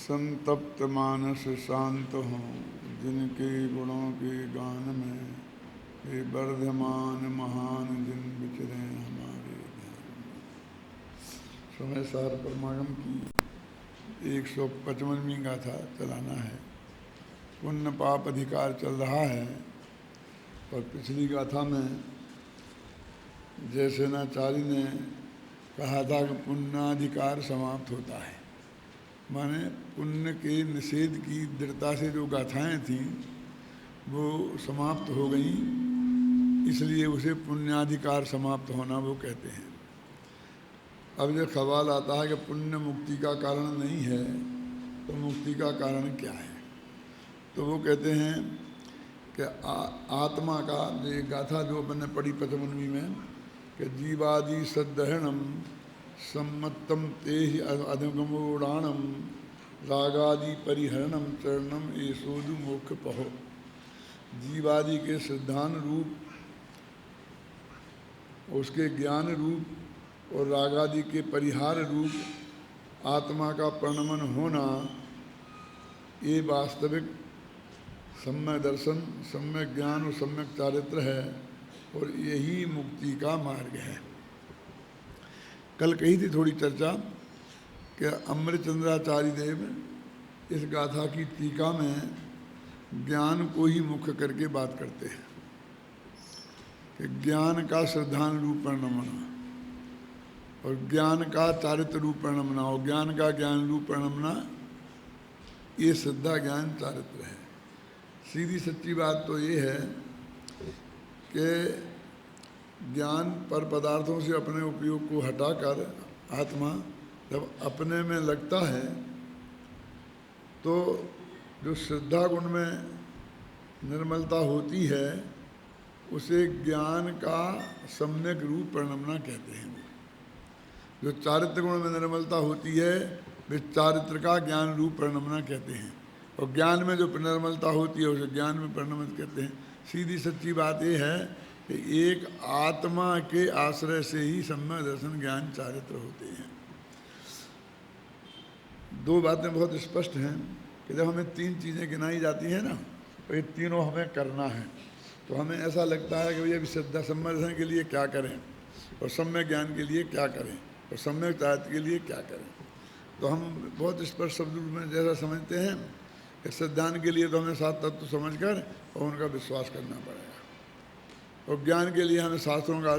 संतप्त मानस शांत हों जिनके गुणों के गान में, वे वर्धमान महान जिन विचरे हमारे ध्यान में। समय सार परमागम की 155वीं गाथा चलाना है। पुण्य पाप अधिकार चल रहा है। और पिछली गाथा में जयसेनाचार्य ने कहा था कि पुण्याधिकार समाप्त होता है, माने पुण्य के निषेध की दृढ़ता से जो गाथाएं थीं वो समाप्त हो गईं, इसलिए उसे पुण्याधिकार समाप्त होना वो कहते हैं। अब जब सवाल आता है कि पुण्य मुक्ति का कारण नहीं है तो मुक्ति का कारण क्या है, तो वो कहते हैं कि आत्मा का ये गाथा जो अपन ने पढ़ी 55वीं में कि जीवादि सदहरणम सम्मतम ते ही अधगमोड़ाणम रागादि परिहरणम चरणम एसोदु मोक्ष पहो। जीवादि के सिद्धांत रूप, उसके ज्ञान रूप और रागादि के परिहार रूप आत्मा का प्रणमन होना, ये वास्तविक सम्यक दर्शन, सम्यक ज्ञान और सम्यक चारित्र है और यही मुक्ति का मार्ग है। कल कही थी थोड़ी चर्चा कि अमृतचंद्राचार्य देव इस गाथा की टीका में ज्ञान को ही मुख्य करके बात करते हैं कि ज्ञान का श्रद्धान रूप परिणमना और ज्ञान का चारित्र रूप परिणमना और ज्ञान का ज्ञान रूप परिणमना, ये श्रद्धा ज्ञान चारित्र है। सीधी सच्ची बात तो ये है कि ज्ञान पर पदार्थों से अपने उपयोग को हटाकर आत्मा जब अपने में लगता है तो जो श्रद्धा गुण में निर्मलता होती है उसे ज्ञान का सम्यक रूप परिणमना कहते हैं। जो चारित्र गुण में निर्मलता होती है वे चारित्र का ज्ञान रूप परिणमना कहते हैं और ज्ञान में जो निर्मलता होती है उसे ज्ञान में परिणमित कहते हैं। सीधी सच्ची बात यह है कि एक आत्मा के आश्रय से ही सम्यक दर्शन ज्ञान चारित्र होते हैं। दो बातें बहुत स्पष्ट हैं कि जब हमें तीन चीज़ें गिनाई जाती हैं ना, तो ये तीनों हमें करना है, तो हमें ऐसा लगता है कि भैया श्रद्धा सम्यक दर्शन के लिए क्या करें और सम्यक ज्ञान के लिए क्या करें और सम्यक चारित्र के लिए क्या करें। तो हम बहुत स्पष्ट शब्द में जैसा समझते हैं कि श्रद्धान के लिए तो हमें 7 तत्व समझकर और उनका विश्वास करना पड़ेगा और ज्ञान के लिए हमें शास्त्रों का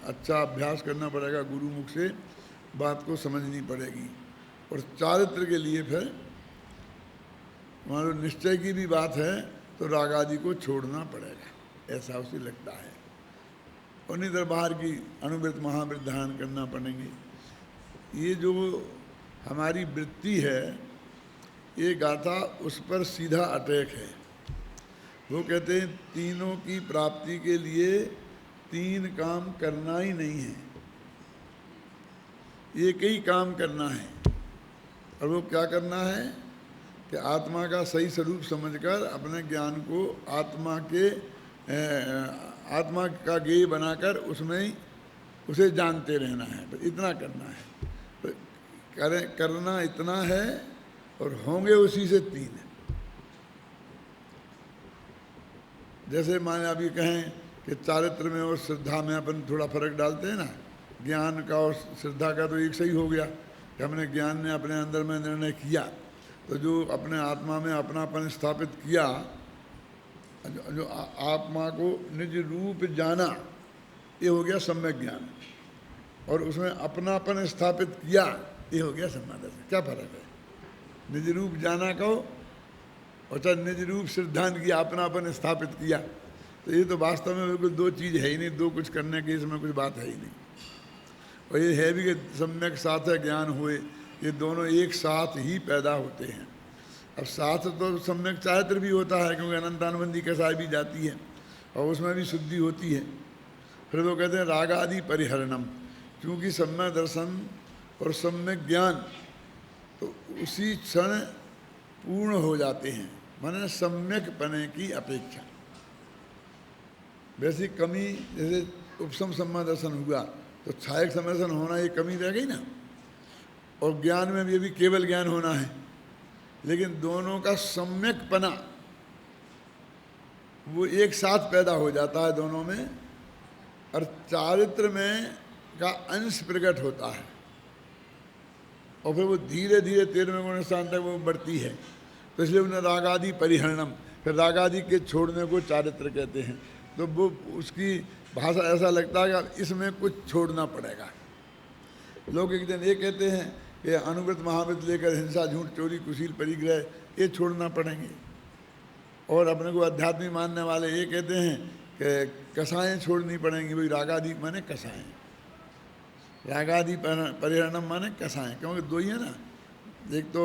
अच्छा अभ्यास करना पड़ेगा, गुरु मुख से बात को समझनी पड़ेगी। और चारित्र के लिए फिर मान लो निश्चय की भी बात है तो राग आदि को छोड़ना पड़ेगा, ऐसा उसे लगता है। और नहीं तो बाहर की अनुवृत्त महावृत्त ध्यान करना पड़ेंगे। ये जो हमारी वृत्ति है ये गाथा उस पर सीधा अटैक है। वो कहते हैं तीनों की प्राप्ति के लिए 3 काम करना ही नहीं है, एक ही काम करना है। और वो क्या करना है कि आत्मा का सही स्वरूप समझकर अपने ज्ञान को आत्मा का ज्ञेय बनाकर उसमें ही उसे जानते रहना है, तो इतना करना है। तो करना इतना है और होंगे उसी से 3। जैसे माने अभी कहें कि चारित्र में और श्रद्धा में अपन थोड़ा फर्क डालते हैं ना, ज्ञान का और श्रद्धा का तो एक सही हो गया कि हमने ज्ञान ने अपने अंदर में निर्णय किया, तो जो अपने आत्मा में अपनापन स्थापित किया, जो आत्मा को निज रूप जाना, ये हो गया सम्यक ज्ञान। और उसमें अपनापन स्थापित किया, ये हो गया सम्यक दर्शन। क्या फर्क है? निज रूप जाना कहो और चाहे निज रूप श्रद्धान किया, अपनापन स्थापित किया, तो ये तो वास्तव में बिल्कुल 2 चीज़ है ही नहीं, 2 कुछ करने की इसमें कुछ बात है ही नहीं। और ये है भी कि सम्यक साथ है ज्ञान हुए, ये दोनों एक साथ ही पैदा होते हैं। अब साथ तो सम्यक चारित्र भी होता है क्योंकि अनंतानुबंधी कसाई भी जाती है और उसमें भी शुद्धि होती है। फिर वो कहते हैं राग आदि परिहरणम, क्योंकि सम्यक दर्शन और सम्यक ज्ञान तो उसी क्षण पूर्ण हो जाते हैं, माने सम्यक पने की अपेक्षा। वैसी कमी, जैसे उपसम सम्मा दर्शन हुआ तो छायक समदर्शन होना ये कमी रह गई ना, और ज्ञान में भी अभी केवल ज्ञान होना है, लेकिन दोनों का सम्यकपना वो एक साथ पैदा हो जाता है दोनों में, और चारित्र में का अंश प्रकट होता है, और फिर वो धीरे धीरे 13वें गुण स्थान तक वो बढ़ती है। तो इसलिए उन्हें रागादि परिहरणम, फिर रागादि के छोड़ने को चारित्र कहते हैं। तो वो उसकी भाषा ऐसा लगता है कि इसमें कुछ छोड़ना पड़ेगा। लोग एक दिन ये कहते हैं कि अनुव्रत महाव्रत लेकर हिंसा, झूठ, चोरी, कुशील, परिग्रह ये छोड़ना पड़ेंगे, और अपने को अध्यात्मिक मानने वाले ये कहते हैं कि कसाएँ छोड़नी पड़ेंगी। भाई रागादि माने कसाएँ, रागादि परिहरणम माने कसाएँ, क्योंकि दो ही है ना, एक तो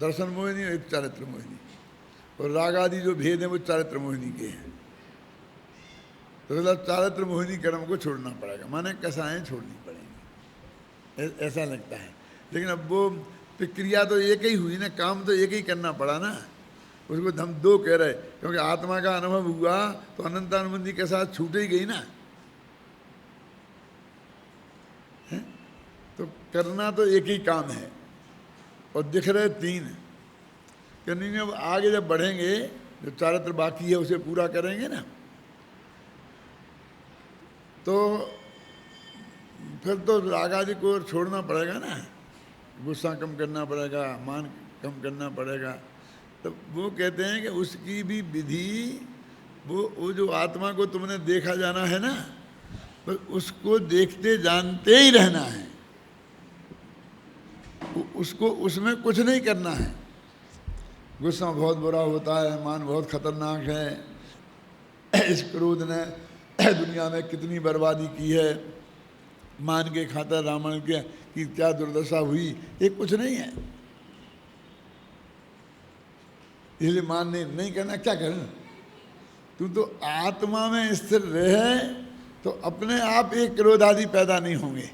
दर्शन मोहिनी और एक चारित्र मोहिनी, और रागादि जो भेद है वो चारित्र मोहिनी के हैं। तो मतलब चारित्र मोहिनी कर्म को छोड़ना पड़ेगा, माने कसाएँ छोड़नी पड़ेंगी, ऐसा लगता है। लेकिन अब वो प्रक्रिया तो एक ही हुई ना, काम तो एक ही करना पड़ा ना, उसको हम दो कह रहे, क्योंकि आत्मा का अनुभव हुआ तो अनंतानुबंधी के साथ छूट ही गई ना, है? तो करना तो एक ही काम है, और दिख रहे तीन। कि नहीं, अब आगे जब बढ़ेंगे, जो चारित्र बाकी है उसे पूरा करेंगे ना, तो फिर तो रागादि को छोड़ना पड़ेगा ना, गुस्सा कम करना पड़ेगा, मान कम करना पड़ेगा। तो वो कहते हैं कि उसकी भी विधि, वो जो आत्मा को तुमने देखा जाना है ना, तो उसको देखते जानते ही रहना है, उसको उसमें कुछ नहीं करना है। गुस्सा बहुत बुरा होता है, मान बहुत खतरनाक है, इस क्रोध ने दुनिया में कितनी बर्बादी की है, मान के खातर रावण के की क्या दुर्दशा हुई, ये कुछ नहीं है। इसलिए मान नहीं करना, क्या करें? तू तो आत्मा में स्थिर रहे तो अपने आप एक क्रोध आदि पैदा नहीं होंगे।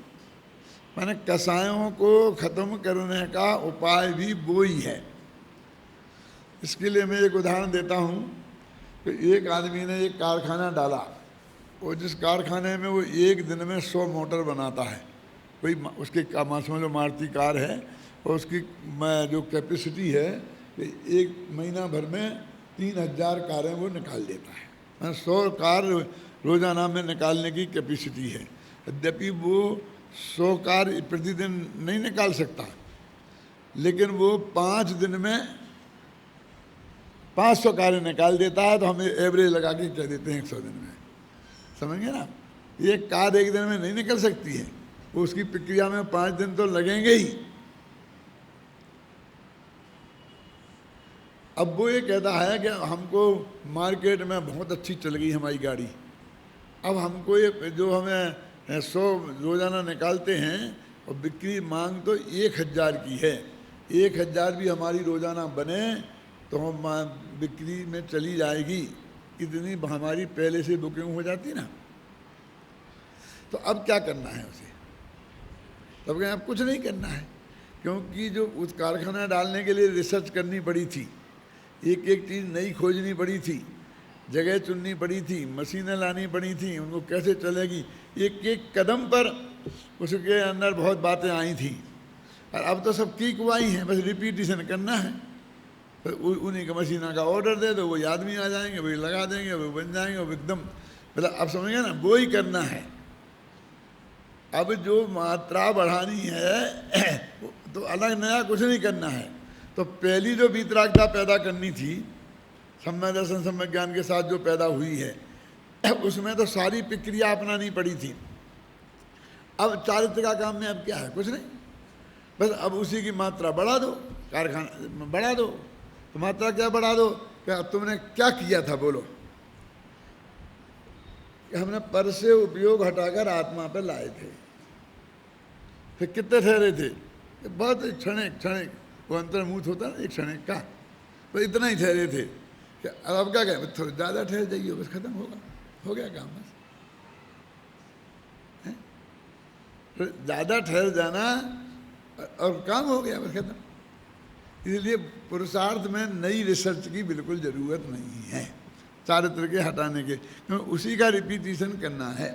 माने कसायों को खत्म करने का उपाय भी वो ही है। इसके लिए मैं एक उदाहरण देता हूँ कि एक आदमी ने एक कारखाना डाला, और जिस कारखाने में वो एक दिन में 100 मोटर बनाता है, कोई उसकी समझ लो मारुति कार है, और उसकी जो कैपेसिटी है एक महीना भर में 3000 कारें वो निकाल देता है। मैं 100 कार रोजाना में निकालने की कैपेसिटी है। यद्यपि वो 100 कार प्रतिदिन नहीं निकाल सकता, लेकिन वो 5 दिन में 500 कारें निकाल देता है। तो हमें एवरेज लगा के कह देते हैं 100 दिन में, समझेंगे ना। ये कार एक दिन में नहीं निकल सकती है, वो उसकी प्रक्रिया में 5 दिन तो लगेंगे ही। अब वो ये कहता है कि हमको मार्केट में बहुत अच्छी चल गई हमारी गाड़ी, अब हमको ये जो हमें 100 रोज़ाना निकालते हैं और बिक्री मांग तो 1000 की है, 1000 भी हमारी रोज़ाना बने तो हम बिक्री में चली जाएगी, इतनी हमारी पहले से बुकिंग हो जाती ना। तो अब क्या करना है उसे? तब कहें अब कुछ नहीं करना है, क्योंकि जो उस कारखाना डालने के लिए रिसर्च करनी पड़ी थी, एक एक चीज़ नई खोजनी पड़ी थी, जगह चुननी पड़ी थी, मशीनें लानी पड़ी थी, उनको कैसे चलेगी, एक एक कदम पर उसके अंदर बहुत बातें आई थी। और अब तो सब की कुआई हैं, बस रिपीटिशन करना है। तो उन्हीं का मशीनों का ऑर्डर दे दो, वो आदमी आ जाएंगे, वही लगा देंगे, वो बन जाएंगे, वो एकदम मतलब अब समझिए ना, वो ही करना है। अब जो मात्रा बढ़ानी है तो अलग नया कुछ नहीं करना है। तो पहली जो वीतरागता पैदा करनी थी सम्यक दर्शन सम्यक ज्ञान के साथ जो पैदा हुई है, उसमें तो सारी प्रक्रिया अपनानी पड़ी थी। अब चारित्र का काम में अब क्या है? कुछ नहीं, बस अब उसी की मात्रा बढ़ा दो, कारखाना बढ़ा दो। तो मात्रा क्या बढ़ा दो? क्या तुमने क्या किया था बोलो? कि हमने पर से उपयोग हटाकर आत्मा पर लाए थे। फिर कितने ठहरे थे? बहुत क्षणिक वो अंतर्मुख होता ना एक क्षणिक का, तो इतना ही ठहरे थे। कि अब क्या कहें, थोड़ा ज़्यादा ठहर जाइए, बस खत्म होगा, हो गया काम बस। तो ज़्यादा ठहर जाना और काम हो गया, बस खत्म। इसलिए पुरुषार्थ में नई रिसर्च की बिल्कुल ज़रूरत नहीं है। चारित्र के हटाने के, क्योंकि उसी का रिपीटिशन करना है।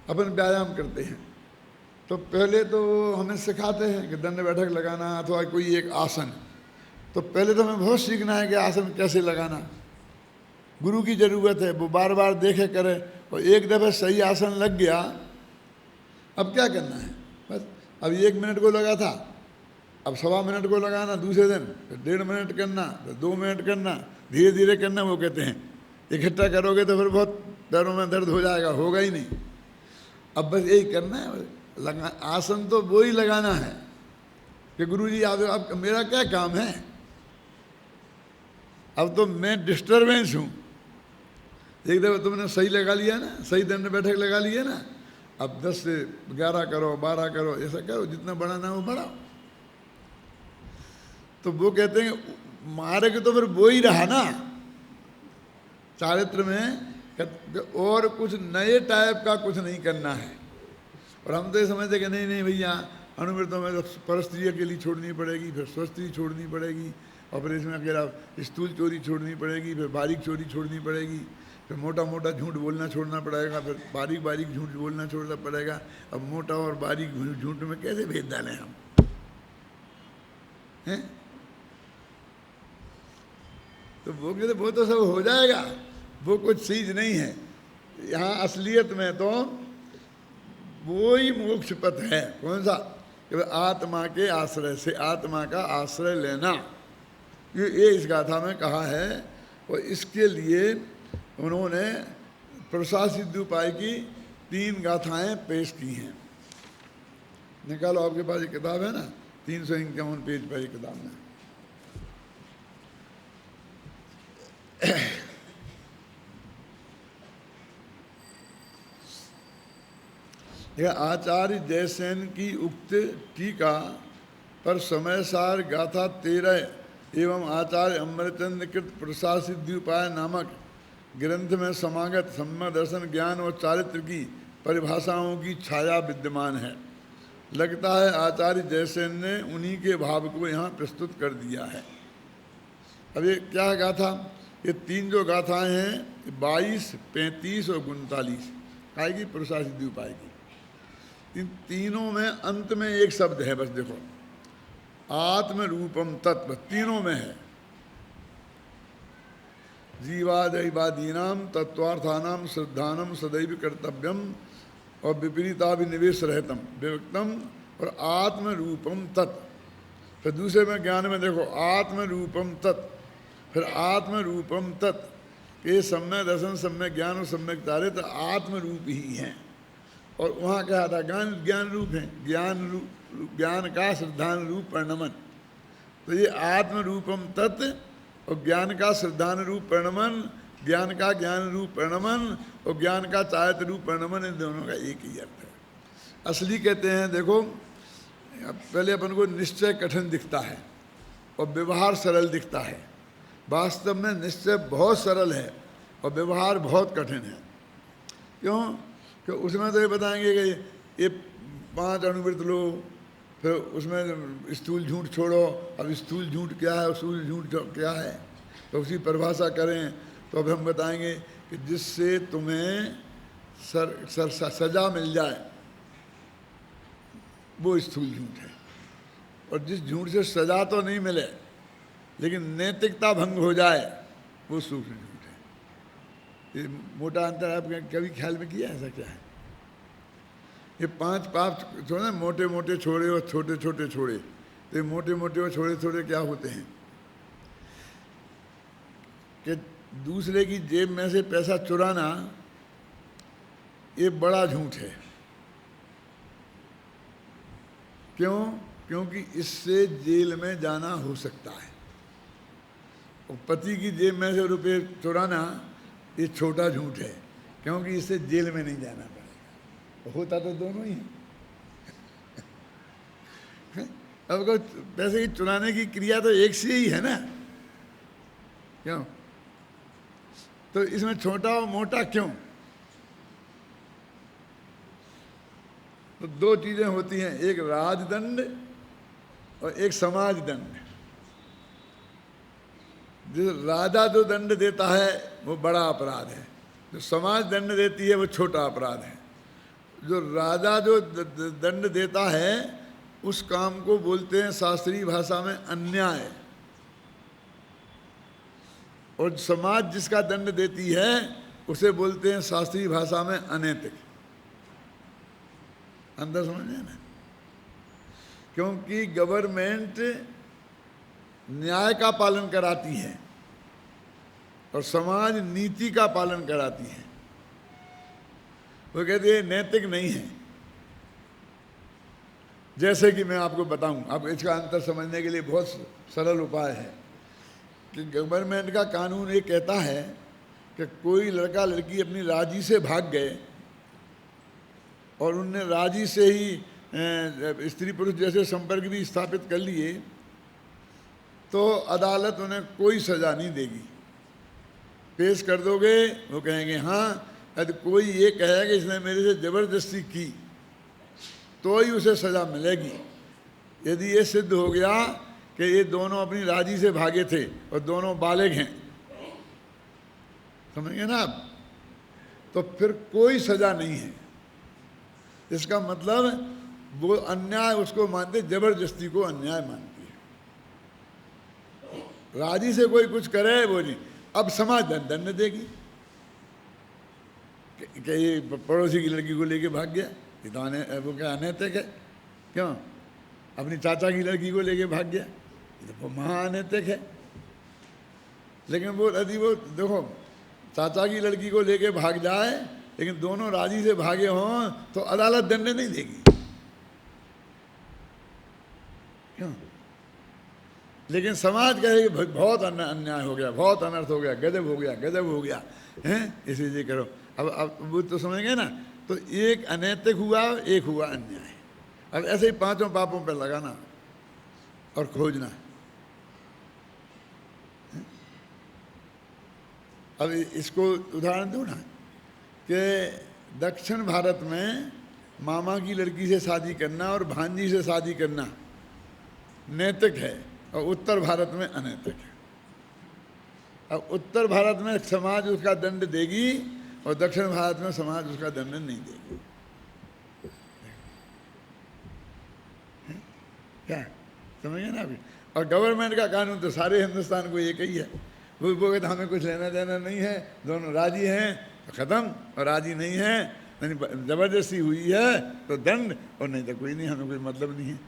अपन व्यायाम करते हैं तो पहले तो हमें सिखाते हैं कि दंड बैठक लगाना अथवा कोई एक आसन, तो पहले तो हमें बहुत सीखना है कि आसन कैसे लगाना। गुरु की ज़रूरत है, वो बार बार देखे करे, और एक दफ़े सही आसन लग गया, अब क्या करना है, बस अब 1 मिनट को लगा था, अब 1.25 मिनट को लगाना, दूसरे दिन फिर 1.5 मिनट करना, फिर 2 मिनट करना, धीरे धीरे करना। वो कहते हैं इकट्ठा करोगे तो फिर बहुत पैरों में दर्द हो जाएगा, होगा ही नहीं। अब बस यही करना है, लगा आसन तो वो ही लगाना है कि गुरुजी अब मेरा क्या काम है, अब तो मैं डिस्टर्बेंस हूँ। एक दफ़ा तुमने सही लगा लिया ना, सही दंड बैठक लगा लिया ना, अब 10 से 11 करो, 12 करो, ऐसा करो, जितना बढ़ाना हो बढ़ाओ। तो वो कहते हैं मार्ग तो फिर वो ही रहा ना चारित्र में, और कुछ नए टाइप का कुछ नहीं करना है। और हम तो ये समझते कि नहीं नहीं भैया अनुवृत्तों में तो परस्त्री अकेली छोड़नी पड़ेगी, फिर स्वस्त्री छोड़नी पड़ेगी, और फिर इसमें अकेला स्थूल चोरी छोड़नी पड़ेगी, फिर बारीक चोरी छोड़नी पड़ेगी, फिर मोटा मोटा झूठ बोलना छोड़ना पड़ेगा, फिर बारीक बारीक झूठ बोलना छोड़ना पड़ेगा। अब मोटा और बारीक झूठ में कैसे भेद डालें हम, हैं? तो वो कहते वो तो सब हो जाएगा, वो कुछ चीज़ नहीं है। यहाँ असलियत में तो वो ही मोक्ष पथ है। कौन सा? कि आत्मा के आश्रय से, आत्मा का आश्रय लेना, ये इस गाथा में कहा है। और इसके लिए उन्होंने प्रसाद उपाय की 3 गाथाएं पेश की हैं। निकालो, आपके पास ये किताब है ना, 351 पेज पर ये किताब में। यह आचार्य जयसेन की उक्त टीका पर समयसार गाथा 13 एवं आचार्य अमरचंद कृत प्रसाद सिद्धि-उपाय नामक ग्रंथ में समागत सम्यक दर्शन, ज्ञान और चारित्र की परिभाषाओं की छाया विद्यमान है। लगता है आचार्य जयसेन ने उन्हीं के भाव को यहाँ प्रस्तुत कर दिया है। अब ये क्या गाथा, ये 3 जो गाथाएं हैं 22, 35 और 39 आएगी प्रसाद सिद्धि उपाय की। इन तीनों में अंत में एक शब्द है, बस देखो, आत्म रूपम तत्व, तीनों में है। जीवादैवादीनाम तत्वार्थानाम श्रद्धानम सदैव कर्तव्यम और विपरीताभिनिवेश रहतम विवक्तम और आत्म रूपम तत्। फिर दूसरे में ज्ञान में देखो आत्म रूपम तत्, फिर आत्म रूपम तत्। ये सम्यक दर्शन, सम्यक ज्ञान और सम्यक चारित्र आत्म रूप ही हैं। और वहाँ कहा था ज्ञान रूप है, ज्ञान का श्रद्धान रूप परिणमन। तो ये आत्म रूपम तत्व और ज्ञान का श्रद्धान रूप परिणमन, ज्ञान का ज्ञान रूप परिणमन और ज्ञान का चारित्र रूप परिणमन, इन दोनों का एक ही अर्थ है। असली कहते हैं देखो, पहले अपन को निश्चय कठिन दिखता है और व्यवहार सरल दिखता है। वास्तव में निश्चय बहुत सरल है और व्यवहार बहुत कठिन है। क्यों? कि उसमें तो ये बताएंगे कि ये 5 अनुवृत्त लो, फिर उसमें स्थूल झूठ छोड़ो। अब स्थूल झूठ क्या है और स्थूल झूठ क्या है, तो उसी परिभाषा करें तो अब हम बताएंगे कि जिससे तुम्हें सजा मिल जाए वो स्थूल झूठ है, और जिस झूठ से सजा तो नहीं मिले लेकिन नैतिकता भंग हो जाए वो सूक्ष्म झूठ है। ये मोटा अंतर आपने कभी ख्याल में किया? ऐसा क्या है? ये 5 पाप छोड़े, मोटे मोटे छोड़े और छोटे छोटे छोड़े। तो ये मोटे मोटे और छोटे छोटे क्या होते हैं कि दूसरे की जेब में से पैसा चुराना ये बड़ा झूठ है। क्यों? क्योंकि इससे जेल में जाना हो सकता है। और पति की जेब में से रुपये चुराना ये छोटा झूठ है, क्योंकि इससे जेल में नहीं जाना पड़ेगा। होता तो दोनों ही है। अब पैसे की चुराने की क्रिया तो एक से ही है ना, क्यों? तो इसमें छोटा और मोटा क्यों? तो 2 चीजें होती हैं, एक राजदंड और एक समाज दंड। जो राजा जो दंड देता है वो बड़ा अपराध है, जो समाज दंड देती है वो छोटा अपराध है। जो राजा जो दंड देता है उस काम को बोलते हैं शास्त्रीय भाषा में अन्याय, और समाज जिसका दंड देती है उसे बोलते हैं शास्त्रीय भाषा में अनैतिक। अंदर समझे ना, क्योंकि गवर्नमेंट न्याय का पालन कराती है और समाज नीति का पालन कराती है। वो कहती है नैतिक नहीं है। जैसे कि मैं आपको बताऊं, अब इसका अंतर समझने के लिए बहुत सरल उपाय है कि गवर्नमेंट का कानून ये कहता है कि कोई लड़का लड़की अपनी राजी से भाग गए और उनने राजी से ही स्त्री पुरुष जैसे संपर्क भी स्थापित कर लिए, तो अदालत उन्हें कोई सज़ा नहीं देगी। पेश कर दोगे, वो कहेंगे हाँ। यदि कोई ये कहेगा कि इसने मेरे से ज़बरदस्ती की तो ही उसे सज़ा मिलेगी। यदि ये सिद्ध हो गया कि ये दोनों अपनी राजी से भागे थे और दोनों बालिग हैं, समझेंगे ना आप, तो फिर कोई सज़ा नहीं है। इसका मतलब वो अन्याय उसको मानते, ज़बरदस्ती को अन्याय मानती है। राजी से कोई कुछ करे वो नहीं। अब समाज दंड देगी कि ये पड़ोसी की लड़की को लेके भाग गया, ये तो वो क्या अनैतिक है। क्यों? अपनी चाचा की लड़की को लेके भाग गया, ये तो महा अनैतिक है। लेकिन वो यदि वो देखो चाचा की लड़की को लेके भाग जाए लेकिन दोनों राजी से भागे हों तो अदालत दंड नहीं देगी। क्यों? लेकिन समाज कहे कि बहुत अन्याय हो गया, बहुत अनर्थ हो गया, गजब हो गया, गजब हो गया हैं, इसीलिए करो। अब वो तो समझेंगे ना, तो एक अनैतिक हुआ, एक हुआ अन्याय। अब ऐसे ही पांचों पापों पर लगाना और खोजना। अब इसको उदाहरण दूँ ना कि दक्षिण भारत में मामा की लड़की से शादी करना और भांजी से शादी करना नैतिक है और उत्तर भारत में अनैतिक है। अब उत्तर भारत में समाज उसका दंड देगी और दक्षिण भारत में समाज उसका दंड नहीं देगी। क्या समझिए ना अभी? और गवर्नमेंट का कानून तो सारे हिंदुस्तान को एक ही है। वो कहते हमें कुछ लेना देना नहीं है, दोनों राजी हैं तो ख़त्म, और राजी नहीं है ज़बरदस्ती हुई है तो दंड, और नहीं तो कोई नहीं, हमें कोई मतलब नहीं है।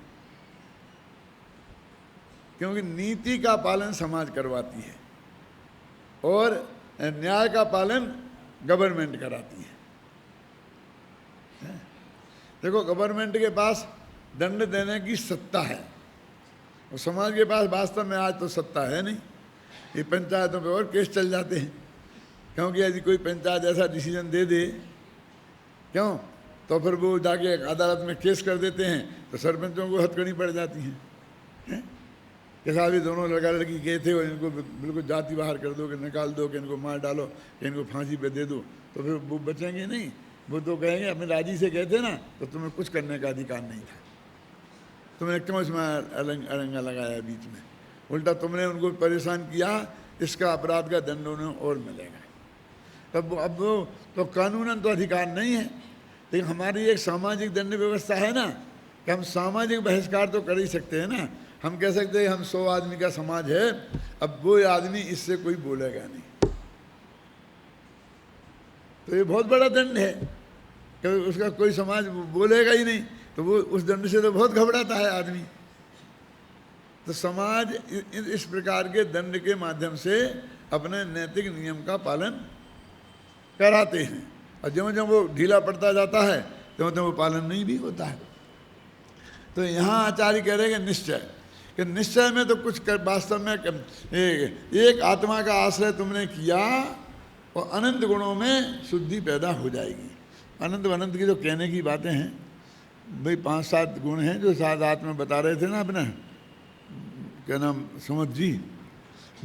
क्योंकि नीति का पालन समाज करवाती है और न्याय का पालन गवर्नमेंट कराती है। देखो गवर्नमेंट के पास दंड देने की सत्ता है और समाज के पास वास्तव में आज तो सत्ता है नहीं। ये पंचायतों पे और केस चल जाते हैं, क्योंकि यदि कोई पंचायत ऐसा डिसीजन दे दे, क्यों, तो फिर वो जाके अदालत में केस कर देते हैं तो सरपंचों को हथकड़ी पड़ जाती हैं। कि साहब ये दोनों लड़का लड़की गए थे और इनको बिल्कुल जाति बाहर कर दो, कि निकाल दो, कि इनको मार डालो, कि इनको फांसी पे दे दो, तो फिर वो बचेंगे नहीं। वो तो कहेंगे अपने राजी से गए थे ना, तो तुम्हें कुछ करने का अधिकार नहीं था, तुमने क्यों इसमें अरंगा लगाया बीच में, उल्टा तुमने उनको परेशान किया, इसका अपराध का दंड उन्हें और मिलेगा। तब अब वो तो कानूनन तो अधिकार नहीं है, लेकिन हमारी एक सामाजिक दंड व्यवस्था है ना, कि हम सामाजिक बहिष्कार तो कर ही सकते हैं ना। हम कह सकते हैं हम 100 आदमी का समाज है, अब वो आदमी इससे कोई बोलेगा नहीं, तो ये बहुत बड़ा दंड है कि उसका कोई समाज बोलेगा ही नहीं, तो वो उस दंड से तो बहुत घबराता है आदमी। तो समाज इस प्रकार के दंड के माध्यम से अपने नैतिक नियम का पालन कराते हैं, और ज्यों ज्यों वो ढीला पड़ता जाता है त्यों त्यों वो पालन नहीं भी होता है। तो यहाँ आचार्य कह रहे हैं निश्चय, कि निश्चय में तो कुछ कर वास्तव में एक आत्मा का आश्रय तुमने किया और अनंत गुणों में शुद्धि पैदा हो जाएगी। अनंत अनंत की जो कहने की बातें हैं भाई, 5-7 गुण हैं जो साथ हाथ में बता रहे थे ना अपने, क्या नाम, समझ जी,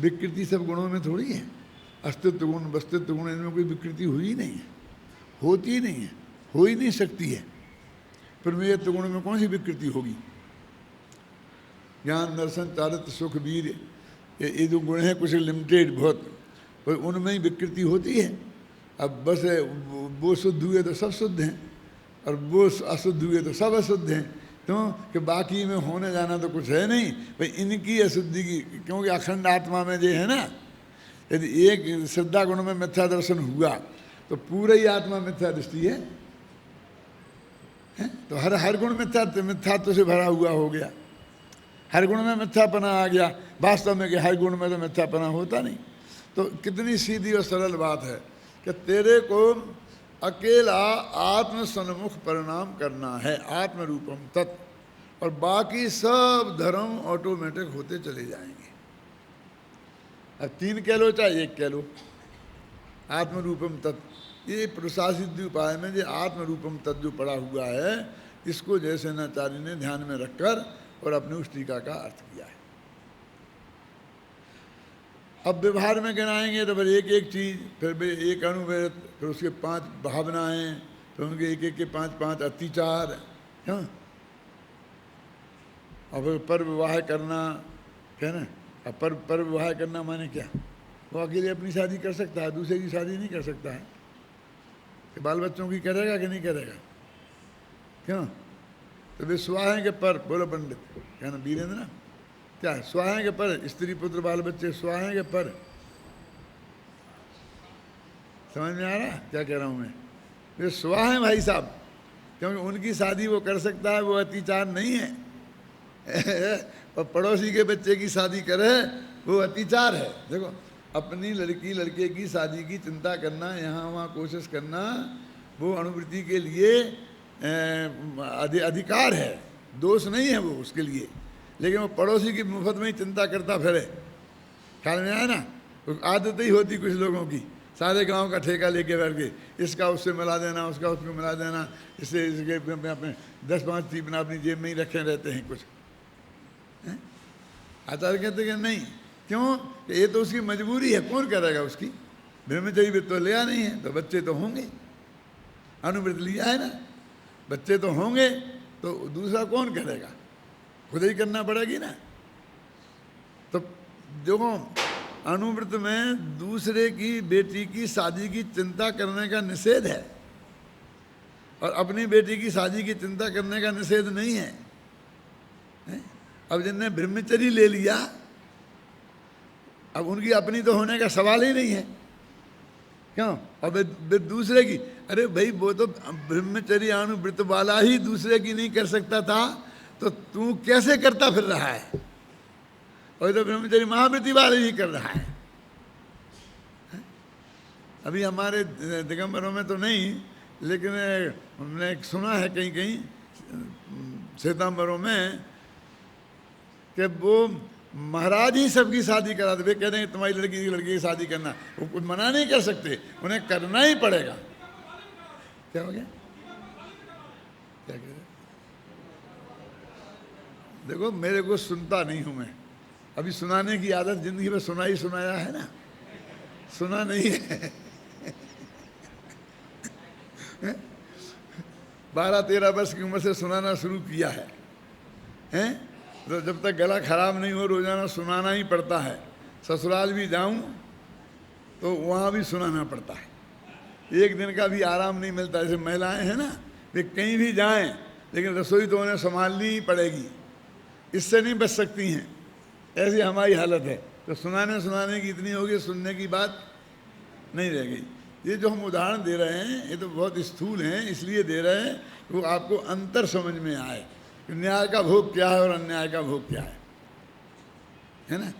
विकृति सब गुणों में थोड़ी है। अस्तित्व गुण वस्तित्व गुण इनमें कोई विकृति हुई नहीं है, होती ही नहीं है, हो ही नहीं सकती है। फिर मेयत्व गुण में कौन सी विकृति होगी? ज्ञान दर्शन चारित्र सुख वीर ये जो गुण हैं कुछ लिमिटेड बहुत, पर उनमें ही विकृति होती है। अब बस वो शुद्ध हुए तो सब शुद्ध हैं, और वो अशुद्ध हुए तो सब अशुद्ध हैं। क्यों कि बाकी में होने जाना तो कुछ है नहीं भाई, इनकी अशुद्धि की, क्योंकि अखंड आत्मा में जो है ना, यदि एक श्रद्धा गुण में मिथ्या दर्शन हुआ तो पूरा ही आत्मा मिथ्या दृष्टि है, तो हर गुण मिथ्यात्व से भरा हुआ हो गया। हर गुण में मिथ्यापना आ गया, वास्तव में कि हर गुण में तो मिथ्यापना होता नहीं। तो कितनी सीधी और सरल बात है कि तेरे को अकेला आत्म सन्मुख परिणाम करना है, आत्म रूपम तत्, और बाकी सब धर्म ऑटोमेटिक होते चले जाएंगे। अब 3 कह लो चाहे 1 कह लो, आत्म रूपम तत्, ये पुरुषासिद्धि उपाय में जो आत्म रूपम तत् जो पड़ा हुआ है, इसको जयसेनाचार्य ने ध्यान में रखकर और अपनी उस टीका का अर्थ किया है। अब व्यवहार में गिनाएंगे तो फिर एक चीज़, फिर एक अणुव्रत, फिर उसके 5 भावनाएं, फिर उनके एक के 5 अतिचार, हाँ, और फिर पर विवाह करना, क्या ना। अब पर विवाह करना माने क्या? वो अकेले अपनी शादी कर सकता है, दूसरे की शादी नहीं कर सकता है। कि बाल बच्चों की करेगा कि नहीं करेगा? क्यों? तो वे स्वाहें के पर, बोलो पंडित, क्या ना वीरेंद्र ना, क्या स्वाहें के पर, स्त्री पुत्र बाल बच्चे स्वाहें के पर। समझ में आ रहा क्या कह रहा हूँ मैं? वे स्वाहें भाई साहब, क्योंकि उनकी शादी वो कर सकता है, वो अतिचार नहीं है। और पड़ोसी के बच्चे की शादी करे वो अतिचार है। देखो, अपनी लड़की लड़के की शादी की चिंता करना, यहाँ वहाँ कोशिश करना, वो अनुवृत्ति के लिए अधिकार है, दोष नहीं है वो उसके लिए। लेकिन वो पड़ोसी की मुफ्त में ही चिंता करता फिरे, ख्याल में आया ना? तो आदत ही होती कुछ लोगों की, सारे गांव का ठेका लेके बैठ के, इसका उससे मिला देना, उसका उसको मिला देना, इससे इसके अपने 10-5 टीपना अपनी जेब में ही रखे रहते हैं कुछ। आचार्य कहते कि नहीं, क्यों? कि ये तो उसकी मजबूरी है, कौन करेगा उसकी? ब्रह्मचर्य व्रत तो लिया नहीं है, तो बच्चे तो होंगे। अनुव्रत लिया है ना, बच्चे तो होंगे, तो दूसरा कौन करेगा? खुद ही करना पड़ेगी ना। तो देखो, अनुव्रत में दूसरे की बेटी की शादी की चिंता करने का निषेध है, और अपनी बेटी की शादी की चिंता करने का निषेध नहीं है। अब जिनने ब्रह्मचर्य ले लिया, अब उनकी अपनी तो होने का सवाल ही नहीं है। क्यों? अब दूसरे की, अरे भाई वो तो ब्रह्मचर्य अनुव्रत वाला ही दूसरे की नहीं कर सकता था, तो तू कैसे करता फिर रहा है? और तो ब्रह्मचर्य महाव्रती वाले ही कर रहा है। अभी हमारे दिगंबरों में तो नहीं, लेकिन हमने सुना है कहीं कहीं श्वेतांबरों में कि वो महाराज ही सबकी शादी करा दे। वे कह रहे हैं तुम्हारी लड़की की शादी करना, वो कुछ मना नहीं कर सकते, उन्हें करना ही पड़ेगा। क्या हो गया? क्या कह रहे? देखो, मेरे को सुनता नहीं हूं मैं, अभी सुनाने की आदत जिंदगी में सुना ही सुनाया है ना, सुना नहीं है। 12-13 वर्ष की उम्र से सुनाना शुरू किया है, हैं? तो जब तक गला खराब नहीं हो, रोजाना सुनाना ही पड़ता है। ससुराल भी जाऊं तो वहाँ भी सुनाना पड़ता है, एक दिन का भी आराम नहीं मिलता। जैसे महिलाएं हैं ना, वे कहीं भी जाएं, लेकिन रसोई तो उन्हें संभालनी ही पड़ेगी, इससे नहीं बच सकती हैं। ऐसी हमारी हालत है। तो सुनाने की इतनी होगी, सुनने की बात नहीं रह गई। ये जो हम उदाहरण दे रहे हैं, ये तो बहुत स्थूल हैं, इसलिए दे रहे हैं कि वो आपको अंतर समझ में आए, न्याय का भोग क्या है और अन्याय का भोग क्या है ना?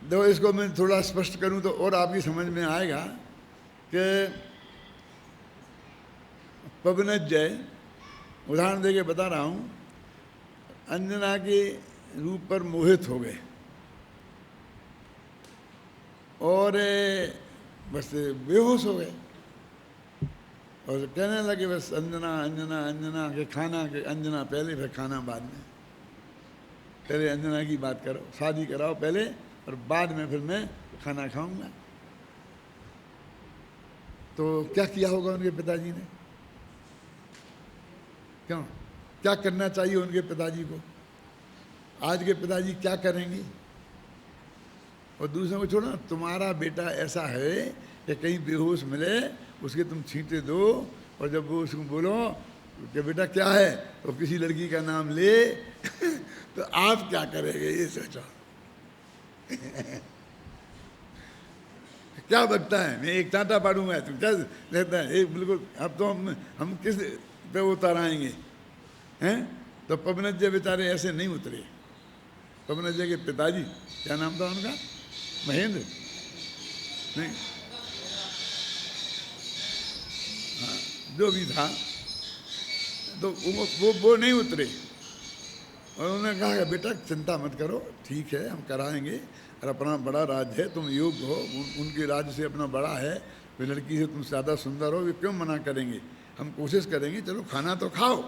देखो, इसको मैं थोड़ा स्पष्ट करूं तो और आपकी समझ में आएगा कि पवनजय, उदाहरण देके बता रहा हूं, अंजना के रूप पर मोहित हो गए और बस बेहोश हो गए, और कहने लगे बस अंजना अंजना अंजना, के खाना के अंजना पहले फिर खाना बाद में। पहले अंजना की बात करो, शादी कराओ पहले, और बाद में फिर मैं खाना खाऊंगा। तो क्या किया होगा उनके पिताजी ने? क्यों? क्या करना चाहिए उनके पिताजी को? आज के पिताजी क्या करेंगे? और दूसरों को छोड़ो, तुम्हारा बेटा ऐसा है कि कहीं बेहोश मिले उसके तुम छींटे दो, और जब वो उसको बोलो कि बेटा क्या है, तो किसी लड़की का नाम ले तो आप क्या करेंगे ये सोचो। क्या बकता है, मैं एक टाटा पाड़ूंगा, तुम क्या रहता है, एक बिल्कुल। अब तो हम किस पे उतर आएंगे हैं? तो पवनज्जय बेचारे ऐसे नहीं उतरे। पवनज्जय के पिताजी, क्या नाम था उनका? महेंद्र नहीं, हाँ जो भी था, तो वो नहीं उतरे। और उन्होंने कहा कि बेटा चिंता मत करो, ठीक है हम कराएंगे, और अपना बड़ा राज्य है, तुम योग्य हो, उनके राज्य से अपना बड़ा है, वे लड़की से तुम ज़्यादा सुंदर हो, वे क्यों मना करेंगे, हम कोशिश करेंगे, चलो खाना तो खाओ।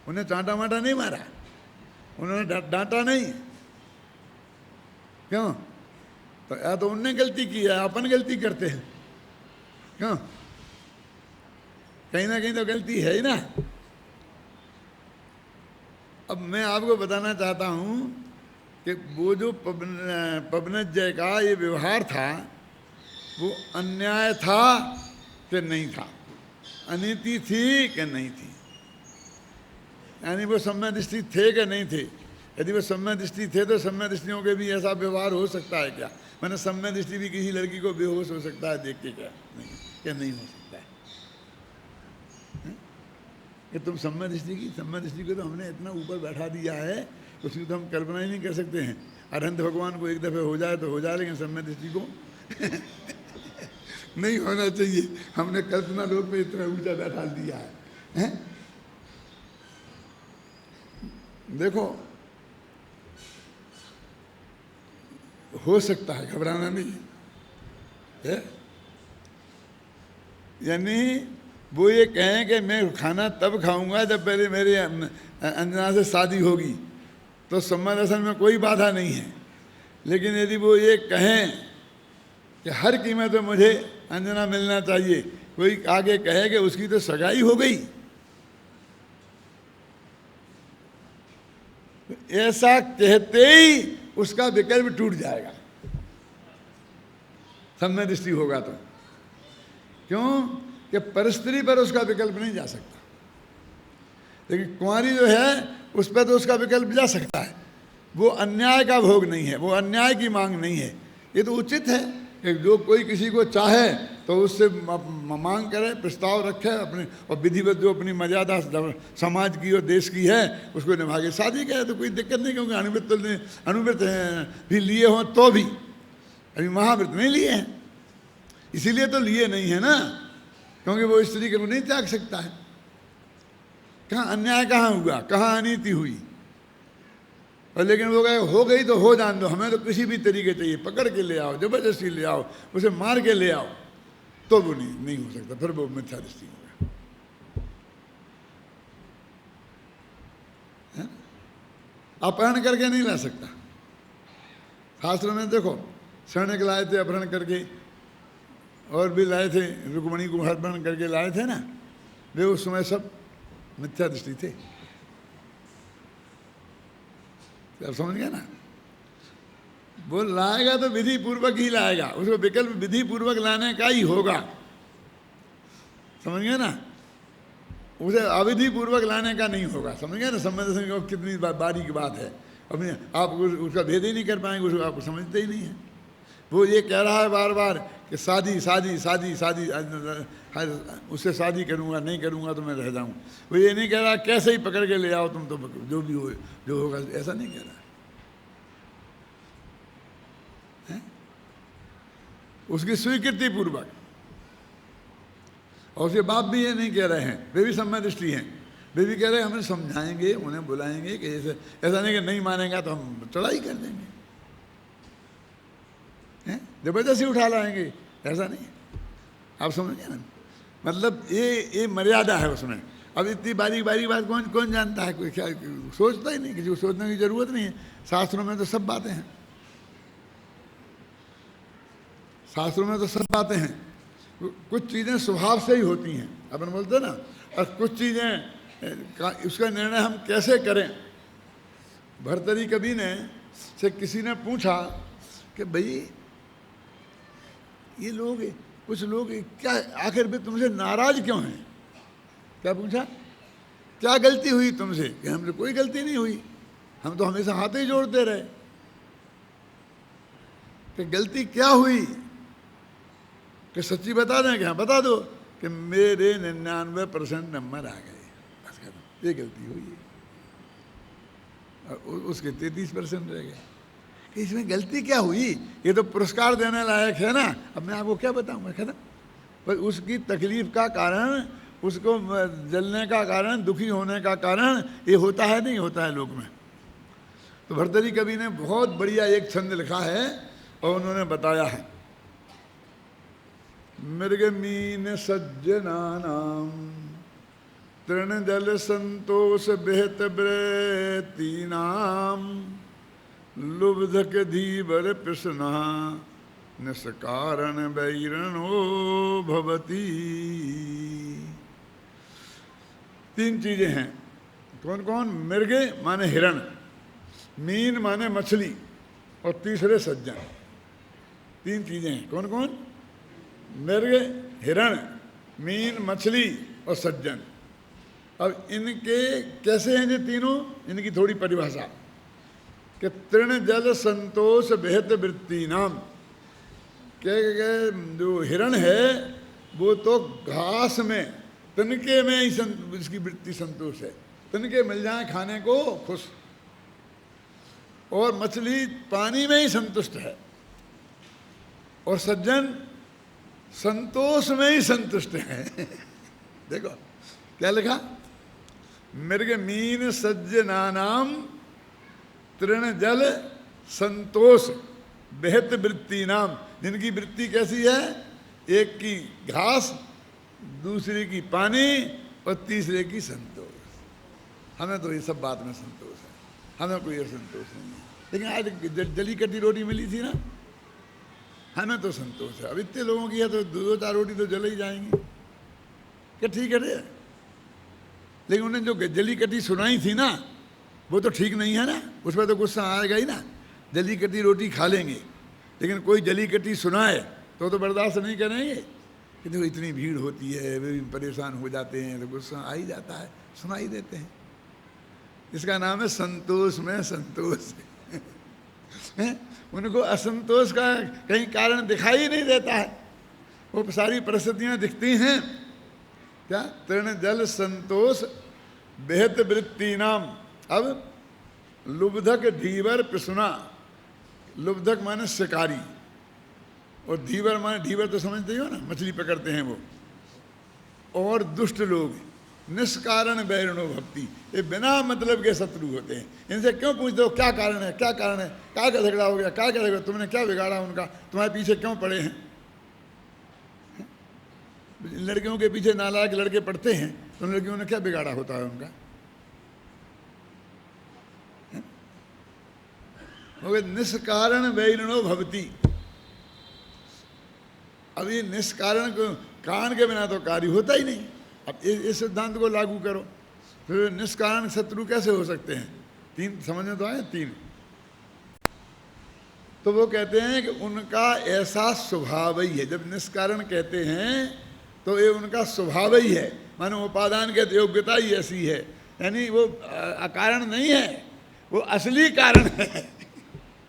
उन्हें चांटा माटा नहीं मारा, उन्होंने डांटा नहीं। क्यों? तो या तो उनने गलती की है, अपन गलती करते हैं। क्यों? कहीं ना कहीं तो गलती है ही ना। अब मैं आपको बताना चाहता हूं कि वो जो पवनज्जय का ये व्यवहार था, वो अन्याय था कि नहीं था, अनीति थी कि नहीं थी, यानी वो सम्य दृष्टि थे कि नहीं थे। यदि वो सम्य दृष्टि थे तो सम्य दृष्टियों के भी ऐसा व्यवहार हो सकता है क्या? मैंने सम्य दृष्टि भी किसी लड़की को बेहोश हो सकता है देख के? क्या नहीं हो सकता है? कि तुम सम्य दृष्टि की, सम्य दृष्टि को तो हमने इतना ऊपर बैठा दिया है, उसकी तो हम कल्पना ही नहीं कर सकते हैं। अनंत भगवान को एक दफ़े हो जाए तो हो जाए, लेकिन सम्य दृष्टि को नहीं होना चाहिए। हमने कल्पना लोक में इतना ऊंचा बैठा दिया है। देखो, हो सकता है, घबराना नहीं है। यानी वो ये कहें कि मैं खाना तब खाऊंगा जब पहले मेरे अंजना से शादी होगी, तो सम्य दर्शन में कोई बाधा नहीं है। लेकिन यदि वो ये कहें कि हर कीमत पे मुझे अंजना मिलना चाहिए, कोई आगे कहे कि उसकी तो सगाई हो गई, ऐसा कहते ही उसका विकल्प टूट जाएगा, सम्य दृष्टि होगा तो। क्यों? कि परस्त्री पर उसका विकल्प नहीं जा सकता, लेकिन कुंवारी जो है उस पर तो उसका विकल्प जा सकता है। वो अन्याय का भोग नहीं है, वो अन्याय की मांग नहीं है। ये तो उचित है कि जो कोई किसी को चाहे तो उससे मांग करे, प्रस्ताव रखे अपने, और विधिवत जो अपनी मर्यादा समाज की और देश की है उसको निभा के शादी करे, तो कोई दिक्कत नहीं। क्योंकि अनुव्रत भी लिए हों तो भी, अभी महाव्रत नहीं लिए हैं, इसीलिए तो लिए नहीं है ना, क्योंकि वो स्त्री को नहीं त्याग सकता है। कहाँ अन्याय कहाँ हुआ, कहाँ अनीति हुई? और लेकिन वो कहे हो गई तो हो जान दो, हमें तो किसी भी तरीके चाहिए, पकड़ के ले आओ, जबरदस्ती ले आओ, उसे मार के ले आओ, तो वो नहीं हो सकता, फिर वो मिथ्या दृष्टि होगा। अपहरण करके नहीं ला सकता। शास्त्रों में देखो, शरण के लाए थे अपहरण करके, और भी लाए थे, रुक्मणी को अपहरण करके लाए थे ना, वे उस समय सब मिथ्या दृष्टि थे। आप समझ गए ना? वो लाएगा तो विधि पूर्वक ही लाएगा, उसको विकल्प विधि पूर्वक लाने का ही होगा, समझ गए ना? उसे अविधि पूर्वक लाने का नहीं होगा, समझ गए ना? सम्य दर्शन कितनी बारीक बात है, अपने आप उसका भेद ही नहीं कर पाएंगे, उसको आपको समझते ही नहीं है। वो ये कह रहा है बार बार कि शादी शादी शादी शादी, उससे शादी करूंगा, नहीं करूंगा तो मैं रह जाऊं। वो ये नहीं कह रहा कैसे ही पकड़ के ले आओ तुम, तो जो भी हो जो होगा, ऐसा नहीं कह रहा है। उसकी स्वीकृति पूर्वक। और उसके बाप भी ये नहीं कह रहे हैं, वे भी सम्य दृष्टि हैं, वे भी कह रहे हैं हमें समझाएंगे, उन्हें बुलाएंगे कि ऐसा नहीं कि नहीं मानेगा तो हम चढ़ाई कर देंगे, जबरदस्ती उठा लाएंगे, ऐसा नहीं। आप समझिए ना, मतलब ये मर्यादा है उसमें। अब इतनी बारीक बारीक बात कौन जानता है, कोई क्या सोचता ही नहीं, किसी को सोचने की जरूरत नहीं है। शास्त्रों में तो सब बातें हैं, शास्त्रों में तो सब बातें हैं। कुछ चीज़ें स्वभाव से ही होती हैं, अपन बोलते हैं ना, और कुछ चीज़ें उसका निर्णय हम कैसे करें भर्तरी कवि ने से किसी ने पूछा कि भाई ये लोग, कुछ लोग क्या आखिर भी तुमसे नाराज क्यों हैं? क्या पूछा? क्या गलती हुई तुमसे? कि हमसे कोई गलती नहीं हुई, हम तो हमेशा हाथ ही जोड़ते रहे। कि गलती क्या हुई? कि सच्ची बता दें? कि हाँ बता दो। कि मेरे 99% नंबर आ गए, बस खत्म, ये गलती हुई है। और उसके 33% रह गए। कि इसमें गलती क्या हुई? ये तो पुरस्कार देने लायक है ना। अब मैं आपको क्या बताऊँ, मैं खत्म। पर उसकी तकलीफ का कारण, उसको जलने का कारण, दुखी होने का कारण ये होता है नहीं होता है लोक में। तो भर्तरी कवि ने बहुत बढ़िया एक छंद लिखा है और उन्होंने बताया है, मृग मीन सज्जनानाम तृण जल संतोष बेहत ब्रेतीनाम लुब्धक धीवर प्रश्ना निष्कारण वैरणो भवती। तीन चीजें हैं। कौन कौन? मृग माने हिरण, मीन माने मछली, और तीसरे सज्जन। तीन चीजें हैं। कौन कौन? मृग, हिरण, मीन, मछली और सज्जन। अब इनके कैसे हैं ये तीनों? इनकी थोड़ी परिभाषा। कि तृण जल संतोष बेहत वृत्ति नाम। क्या जो हिरण है वो तो घास में, तिनके में ही इसकी वृत्ति संतोष है। तिनके मिल जाए खाने को खुश। और मछली पानी में ही संतुष्ट है। और सज्जन संतोष में ही संतुष्ट है। देखो क्या लिखा? मृग मीन सज्जनानाम तृण जल संतोष बेहत वृत्ति नाम। जिनकी वृत्ति कैसी है? एक की घास, दूसरे की पानी और तीसरे की संतोष। हमें तो ये सब बात में संतोष है, हमें कोई ये संतोष नहीं है। लेकिन आज जली कटी रोटी मिली थी ना, हमें तो संतोष है। अब इतने लोगों की है तो दो चार रोटी तो जल ही जाएंगी। क्या ठीक है रे? लेकिन उन्हें जो जली कटी सुनाई थी ना, वो तो ठीक नहीं है ना। उसमें तो गुस्सा आएगा ही ना। जली कटी रोटी खा लेंगे, लेकिन कोई जली कटी सुनाए तो बर्दाश्त नहीं करेंगे। कि देखो इतनी भीड़ होती है, वे भी परेशान हो जाते हैं, तो गुस्सा आ ही जाता है, सुनाई देते हैं। इसका नाम है संतोष में संतोष। उनको असंतोष का कहीं कारण दिखाई नहीं देता है। वो सारी परिस्थितियां दिखती हैं। क्या? तृण जल संतोष बेहत वृत्ति नाम। अब लुब्धक धीवर प्रसुना। लुब्धक माने शिकारी, और धीवर माने, धीवर तो समझते हो ना, मछली पकड़ते हैं वो। और दुष्ट लोग निष्कारण वैरणो भक्ति, ये बिना मतलब के शत्रु होते हैं। इनसे क्यों पूछते हो क्या कारण है, क्या कारण है, क्या का झगड़ा हो गया, क्या क्या झगड़ा, तुमने क्या बिगाड़ा उनका, तुम्हारे पीछे क्यों पड़े हैं? लड़कियों के पीछे नालायक लड़के पड़ते हैं, तो उन लड़कियों ने क्या बिगाड़ा होता है उनका? निष्कारण वैरणो भवती। अब ये निष्कारण को, कारण के बिना तो कार्य होता ही नहीं। अब इस सिद्धांत को लागू करो, फिर निष्कारण शत्रु कैसे हो सकते हैं? तीन समझ में तो आए, तीन। तो वो कहते हैं कि उनका ऐसा स्वभाव ही है। जब निष्कारण कहते हैं तो ये उनका स्वभाव ही है, मानो उपादान के योग्यता ही ऐसी है। यानी वो अकारण नहीं है, वो असली कारण है।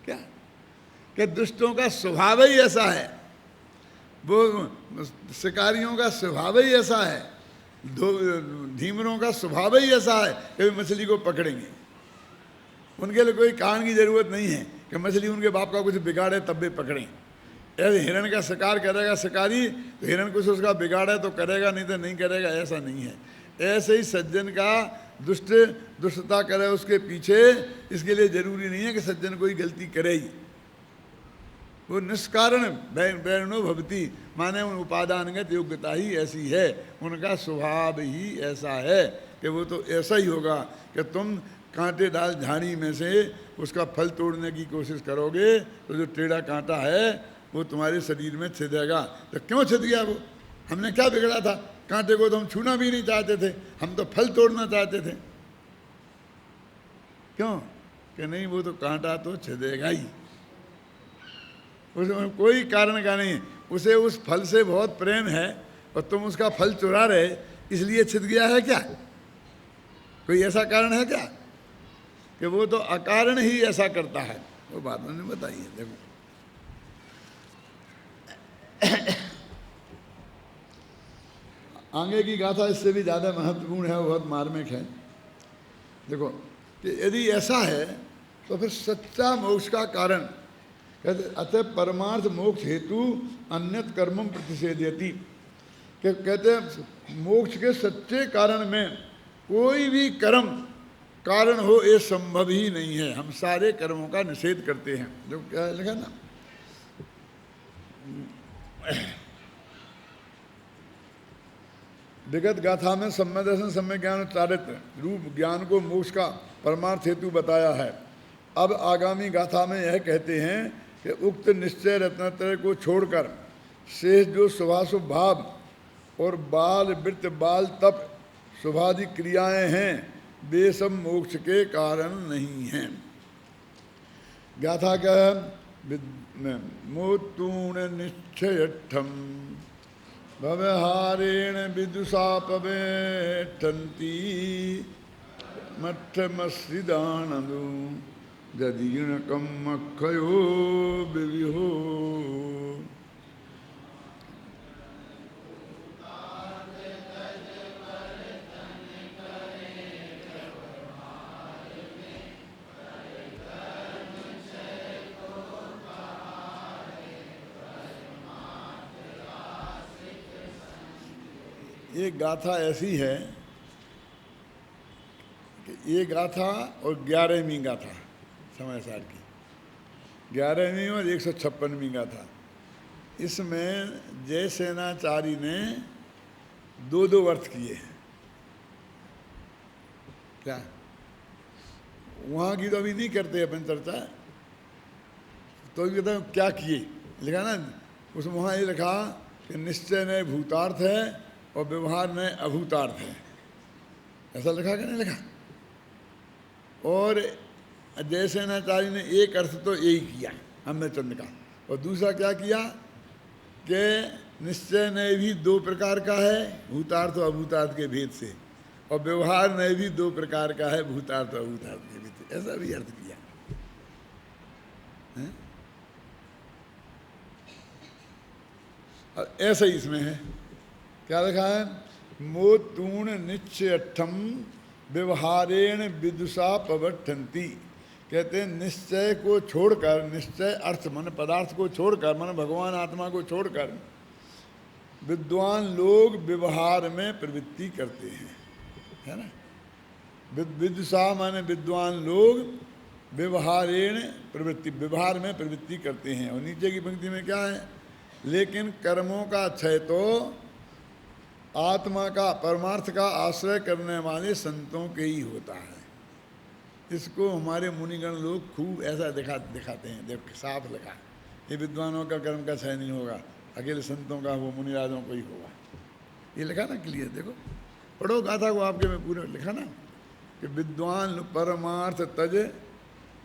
क्या? कि दुष्टों का स्वभाव ही ऐसा है, वो शिकारियों का स्वभाव ही ऐसा है, धीमरों का स्वभाव ही ऐसा है कि मछली को पकड़ेंगे। उनके लिए कोई कारण की जरूरत नहीं है कि मछली उनके बाप का कुछ बिगाड़े तब भी पकड़ें। ऐसे हिरण का शिकार करेगा शिकारी तो हिरण कुछ उसका बिगाड़ा तो करेगा, नहीं तो नहीं करेगा, ऐसा नहीं है। ऐसे ही सज्जन का दुष्टता करे उसके पीछे, इसके लिए जरूरी नहीं है कि सज्जन कोई गलती करे ही। वो निष्कारण वैरणो भवती, माने उन उपादानगत योग्यता ही ऐसी है, उनका स्वभाव ही ऐसा है कि वो तो ऐसा ही होगा कि तुम कांटे डाल झाड़ी में से उसका फल तोड़ने की कोशिश करोगे तो जो टेढ़ा कांटा है वो तुम्हारे शरीर में छिदेगा। तो क्यों छिद गया वो? हमने क्या बिगड़ा था? कांटे को तो हम छूना भी नहीं चाहते थे, हम तो फल तोड़ना चाहते थे। क्यों? कि नहीं वो तो कांटा तो छिदेगा ही, उसमें कोई कारण का नहीं, उसे उस फल से बहुत प्रेम है और तुम उसका फल चुरा रहे इसलिए छिद गया है क्या? कोई ऐसा कारण है क्या? कि वो तो अकारण ही ऐसा करता है, वो बात मैंने बताई है। देखो आगे की गाथा इससे भी ज़्यादा महत्वपूर्ण है, बहुत मार्मिक है। देखो कि यदि ऐसा है तो फिर सच्चा मोक्ष का कारण कहते अतः परमार्थ मोक्ष हेतु अन्यत कर्मम प्रतिषेधयति, कि कहते हैं मोक्ष के सच्चे कारण में कोई भी कर्म कारण हो ये संभव ही नहीं है, हम सारे कर्मों का निषेध करते हैं। जो क्या लिखा ना, विगत गाथा में सम्य दर्शन सम्य ज्ञान चारित्र रूप ज्ञान को मोक्ष का परमार्थ हेतु बताया है। अब आगामी गाथा में यह कहते हैं कि उक्त निश्चय रत्नत्रय को छोड़कर शेष जो शुभाशुभ भाव और बाल वृत्त बाल तप शुभादि क्रियाएं हैं वे सब मोक्ष के कारण नहीं हैं। गाथा का मोतूण निश्चयठम भवहारेण विदुषापवेठन्ति मठमस्रिदानदो जदीर्णकम अक्षयो विविहो। ये गाथा ऐसी है कि ये गाथा और 11वीं गाथा समय सार की 11वीं और 156वीं गाथा, इसमें जयसेनाचारी ने दो दो अर्थ किए हैं। क्या वहाँ की तो अभी नहीं करते अपन चर्चा, तो ये तो क्या किए लिखा ना, उसमें वहाँ ये लिखा कि निश्चय नए भूतार्थ है और व्यवहार में अभूतार्थ है, ऐसा लिखा कि नहीं लिखा? और जयसेनाचार्य ने एक अर्थ तो यही किया हमचंद का, और दूसरा क्या किया कि निश्चय नए भी दो प्रकार का है, भूतार्थ और अभूतार्थ के भेद से, और व्यवहार नए भी दो प्रकार का है, भूतार्थ और अभूतार्थ के भेद से, ऐसा भी अर्थ किया है? और ऐसा ही इसमें है, क्या लिखा है? मोतूण निश्चयठम व्यवहारेण विदुषा पवठन्ति, कहते हैं निश्चय को छोड़कर, निश्चय अर्थ मन पदार्थ को छोड़कर, मन भगवान आत्मा को छोड़कर विद्वान लोग व्यवहार में प्रवृत्ति करते हैं, है ना? विदुषा माने विद्वान लोग व्यवहारेण प्रवृत्ति, व्यवहार में प्रवृत्ति करते हैं। और नीचे की पंक्ति में क्या है? लेकिन कर्मों का क्षय तो आत्मा का परमार्थ का आश्रय करने वाले संतों के ही होता है। इसको हमारे मुनिगण लोग खूब ऐसा दिखाते हैं, देखो साफ लिखा, ये विद्वानों का कर्म का क्षय नहीं होगा, अकेले संतों का वो मुनिराजों को ही होगा, ये लिखा ना क्लियर। देखो पढ़ो गाथा को, आपके में पूरा लिखा ना कि विद्वान परमार्थ तज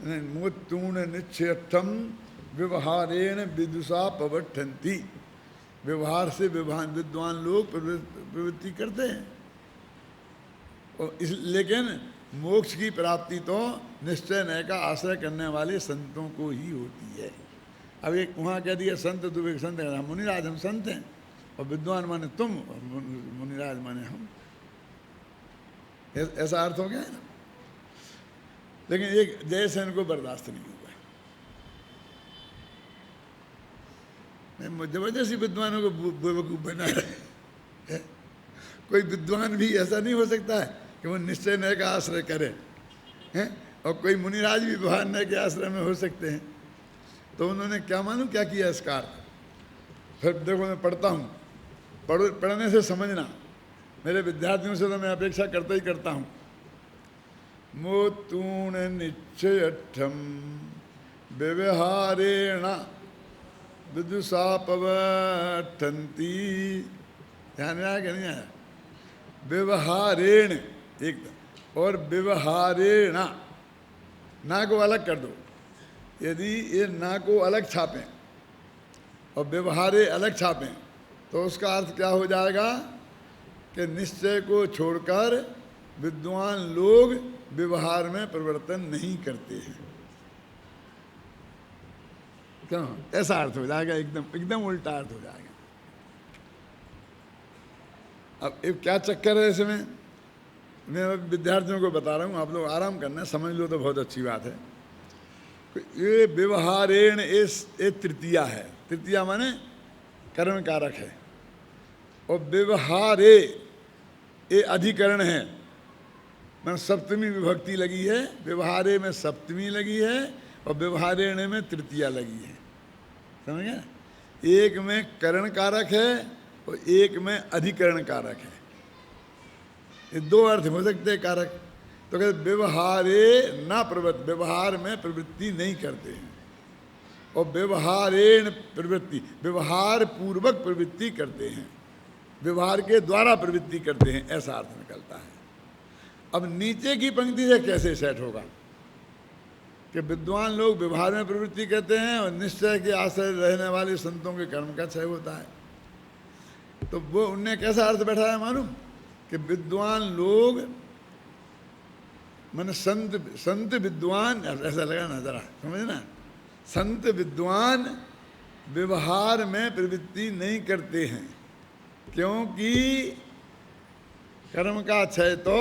मोतूण निश्चयठम व्यवहारेण विदुषा पवठन्ति, व्यवहार से विद्वान लोग प्रवृत्ति करते हैं, और लेकिन मोक्ष की प्राप्ति तो निश्चय नय का आश्रय करने वाले संतों को ही होती है। अब एक वहाँ कह दिया संत, तो एक संत है, मुनिराज हम संत हैं, और विद्वान माने तुम और मुनिराज माने हम, ऐसा अर्थ हो गया है ना। लेकिन एक जयसेन को बर्दाश्त नहीं हुआ, जबरदस्ती विद्वानों को बेवकूफ़ बना रहे। कोई विद्वान भी ऐसा नहीं हो सकता है कि वो निश्चय नय का आश्रय करे हैं, और कोई मुनिराज भी व्यवहार नय के आश्रय में हो सकते हैं। तो उन्होंने क्या मालूम क्या किया इसका अर्थ। फिर देखो मैं पढ़ता हूँ, पढ़ने से समझना, मेरे विद्यार्थियों से तो मैं अपेक्षा करता ही करता हूँ। मोतूण निश्चयठम व्यवहारेण विदुषा पवठन्ति, ध्यान में आया कि नहीं आया? व्यवहारेण एकदम, और व्यवहारेण ना को अलग कर दो। यदि ये ना को अलग छापें और व्यवहारे अलग छापें तो उसका अर्थ क्या हो जाएगा कि निश्चय को छोड़कर विद्वान लोग व्यवहार में परिवर्तन नहीं करते हैं। क्यों? ऐसा अर्थ हो जाएगा, एकदम एकदम उल्टा अर्थ हो जाएगा। अब एक क्या चक्कर है इसमें, मैं विद्यार्थियों को बता रहा हूँ, आप लोग आराम करना, समझ लो तो बहुत अच्छी बात है। ये व्यवहारेण ये तृतीया है, तृतीया माने करण कारक है, और व्यवहारे ये अधिकरण है, मैंने सप्तमी विभक्ति लगी है, व्यवहारे में सप्तमी लगी है और व्यवहारेण में तृतीया लगी है, समझ गए? एक में करण कारक है और एक में अधिकरण कारक है। ये दो अर्थ हो सकते हैं कारक। तो कहते व्यवहारे ना प्रवृत्ति, व्यवहार में प्रवृत्ति नहीं करते हैं, और व्यवहारेण प्रवृत्ति, व्यवहार पूर्वक प्रवृत्ति करते हैं, व्यवहार के द्वारा प्रवृत्ति करते हैं, ऐसा अर्थ निकलता है। अब नीचे की पंक्ति से कैसे सेट होगा कि विद्वान लोग व्यवहार में प्रवृत्ति करते हैं और निश्चय के आश्रय रहने वाले संतों के कर्म का क्षय होता है। तो वो उनने कैसा अर्थ बैठाया मालूम कि विद्वान लोग माने संत विद्वान, ऐसा लगा ना जरा, समझे ना, संत विद्वान व्यवहार में प्रवृत्ति नहीं करते हैं, क्योंकि कर्म का क्षय तो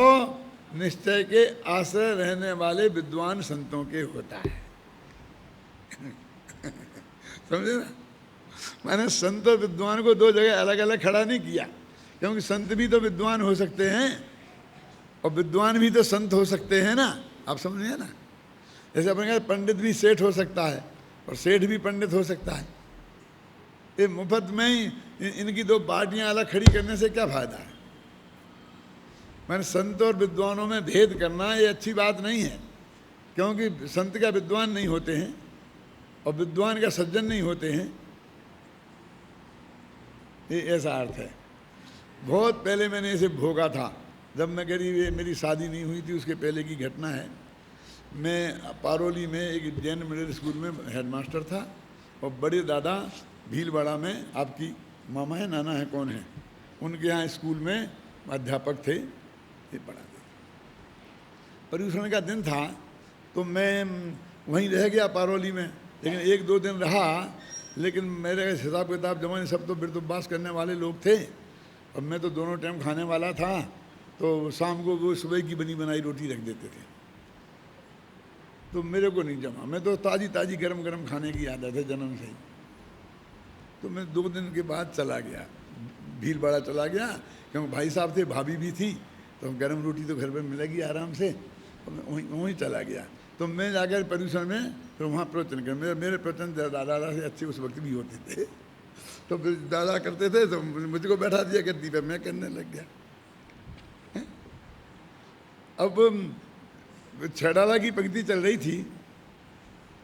निश्चय के आश्रय रहने वाले विद्वान संतों के होता है। समझे ना, मैंने संत और विद्वान को दो जगह अलग अलग खड़ा नहीं किया, क्योंकि संत भी तो विद्वान हो सकते हैं और विद्वान भी तो संत हो सकते हैं ना, आप समझिए ना। जैसे अपने कहते पंडित भी सेठ हो सकता है और सेठ भी पंडित हो सकता है। ये मुफ्त में ही इनकी दो पार्टियां अलग खड़ी करने से क्या फायदा है? मैंने संत और विद्वानों में भेद करना ये अच्छी बात नहीं है, क्योंकि संत का विद्वान नहीं होते हैं और विद्वान का सज्जन नहीं होते हैं, ये ऐसा अर्थ है। बहुत पहले मैंने इसे भोगा था, जब मैं करीब मेरी शादी नहीं हुई थी उसके पहले की घटना है। मैं पारोली में एक जैन मिडिल स्कूल में हेडमास्टर था और बड़े दादा भीलवाड़ा में, आपकी मामा है नाना है कौन है, उनके यहाँ स्कूल में अध्यापक थे, ये पढ़ाते। पर्यूषण का दिन था तो मैं वहीं रह गया पारोली में, लेकिन एक दो दिन रहा, लेकिन मेरे हिसाब किताब जमाने सब तो बिरतुब्बास करने वाले लोग थे और मैं तो दोनों टाइम खाने वाला था, तो शाम को वो सुबह की बनी बनाई रोटी रख देते थे, तो मेरे को नहीं जमा। मैं तो ताज़ी ताज़ी गरम गरम खाने की आदत है जन्म से ही। तो मैं 2 दिन के बाद चला गया, भीलवाड़ा चला गया, क्योंकि भाई साहब थे, भाभी भी थी, तो गरम रोटी तो घर पे मिलेगी आराम से, तो मैं वहीं चला गया। तो मैं जाकर पर्यूषण में फिर वहाँ प्रवचन कर, मेरे प्रवचन दादा से अच्छे उस वक्त भी होते थे, तो फिर दादा करते थे तो मुझको बैठा दिया गद्दी पे, मैं करने लग गया। अब छेड़ाला की पंक्ति चल रही थी,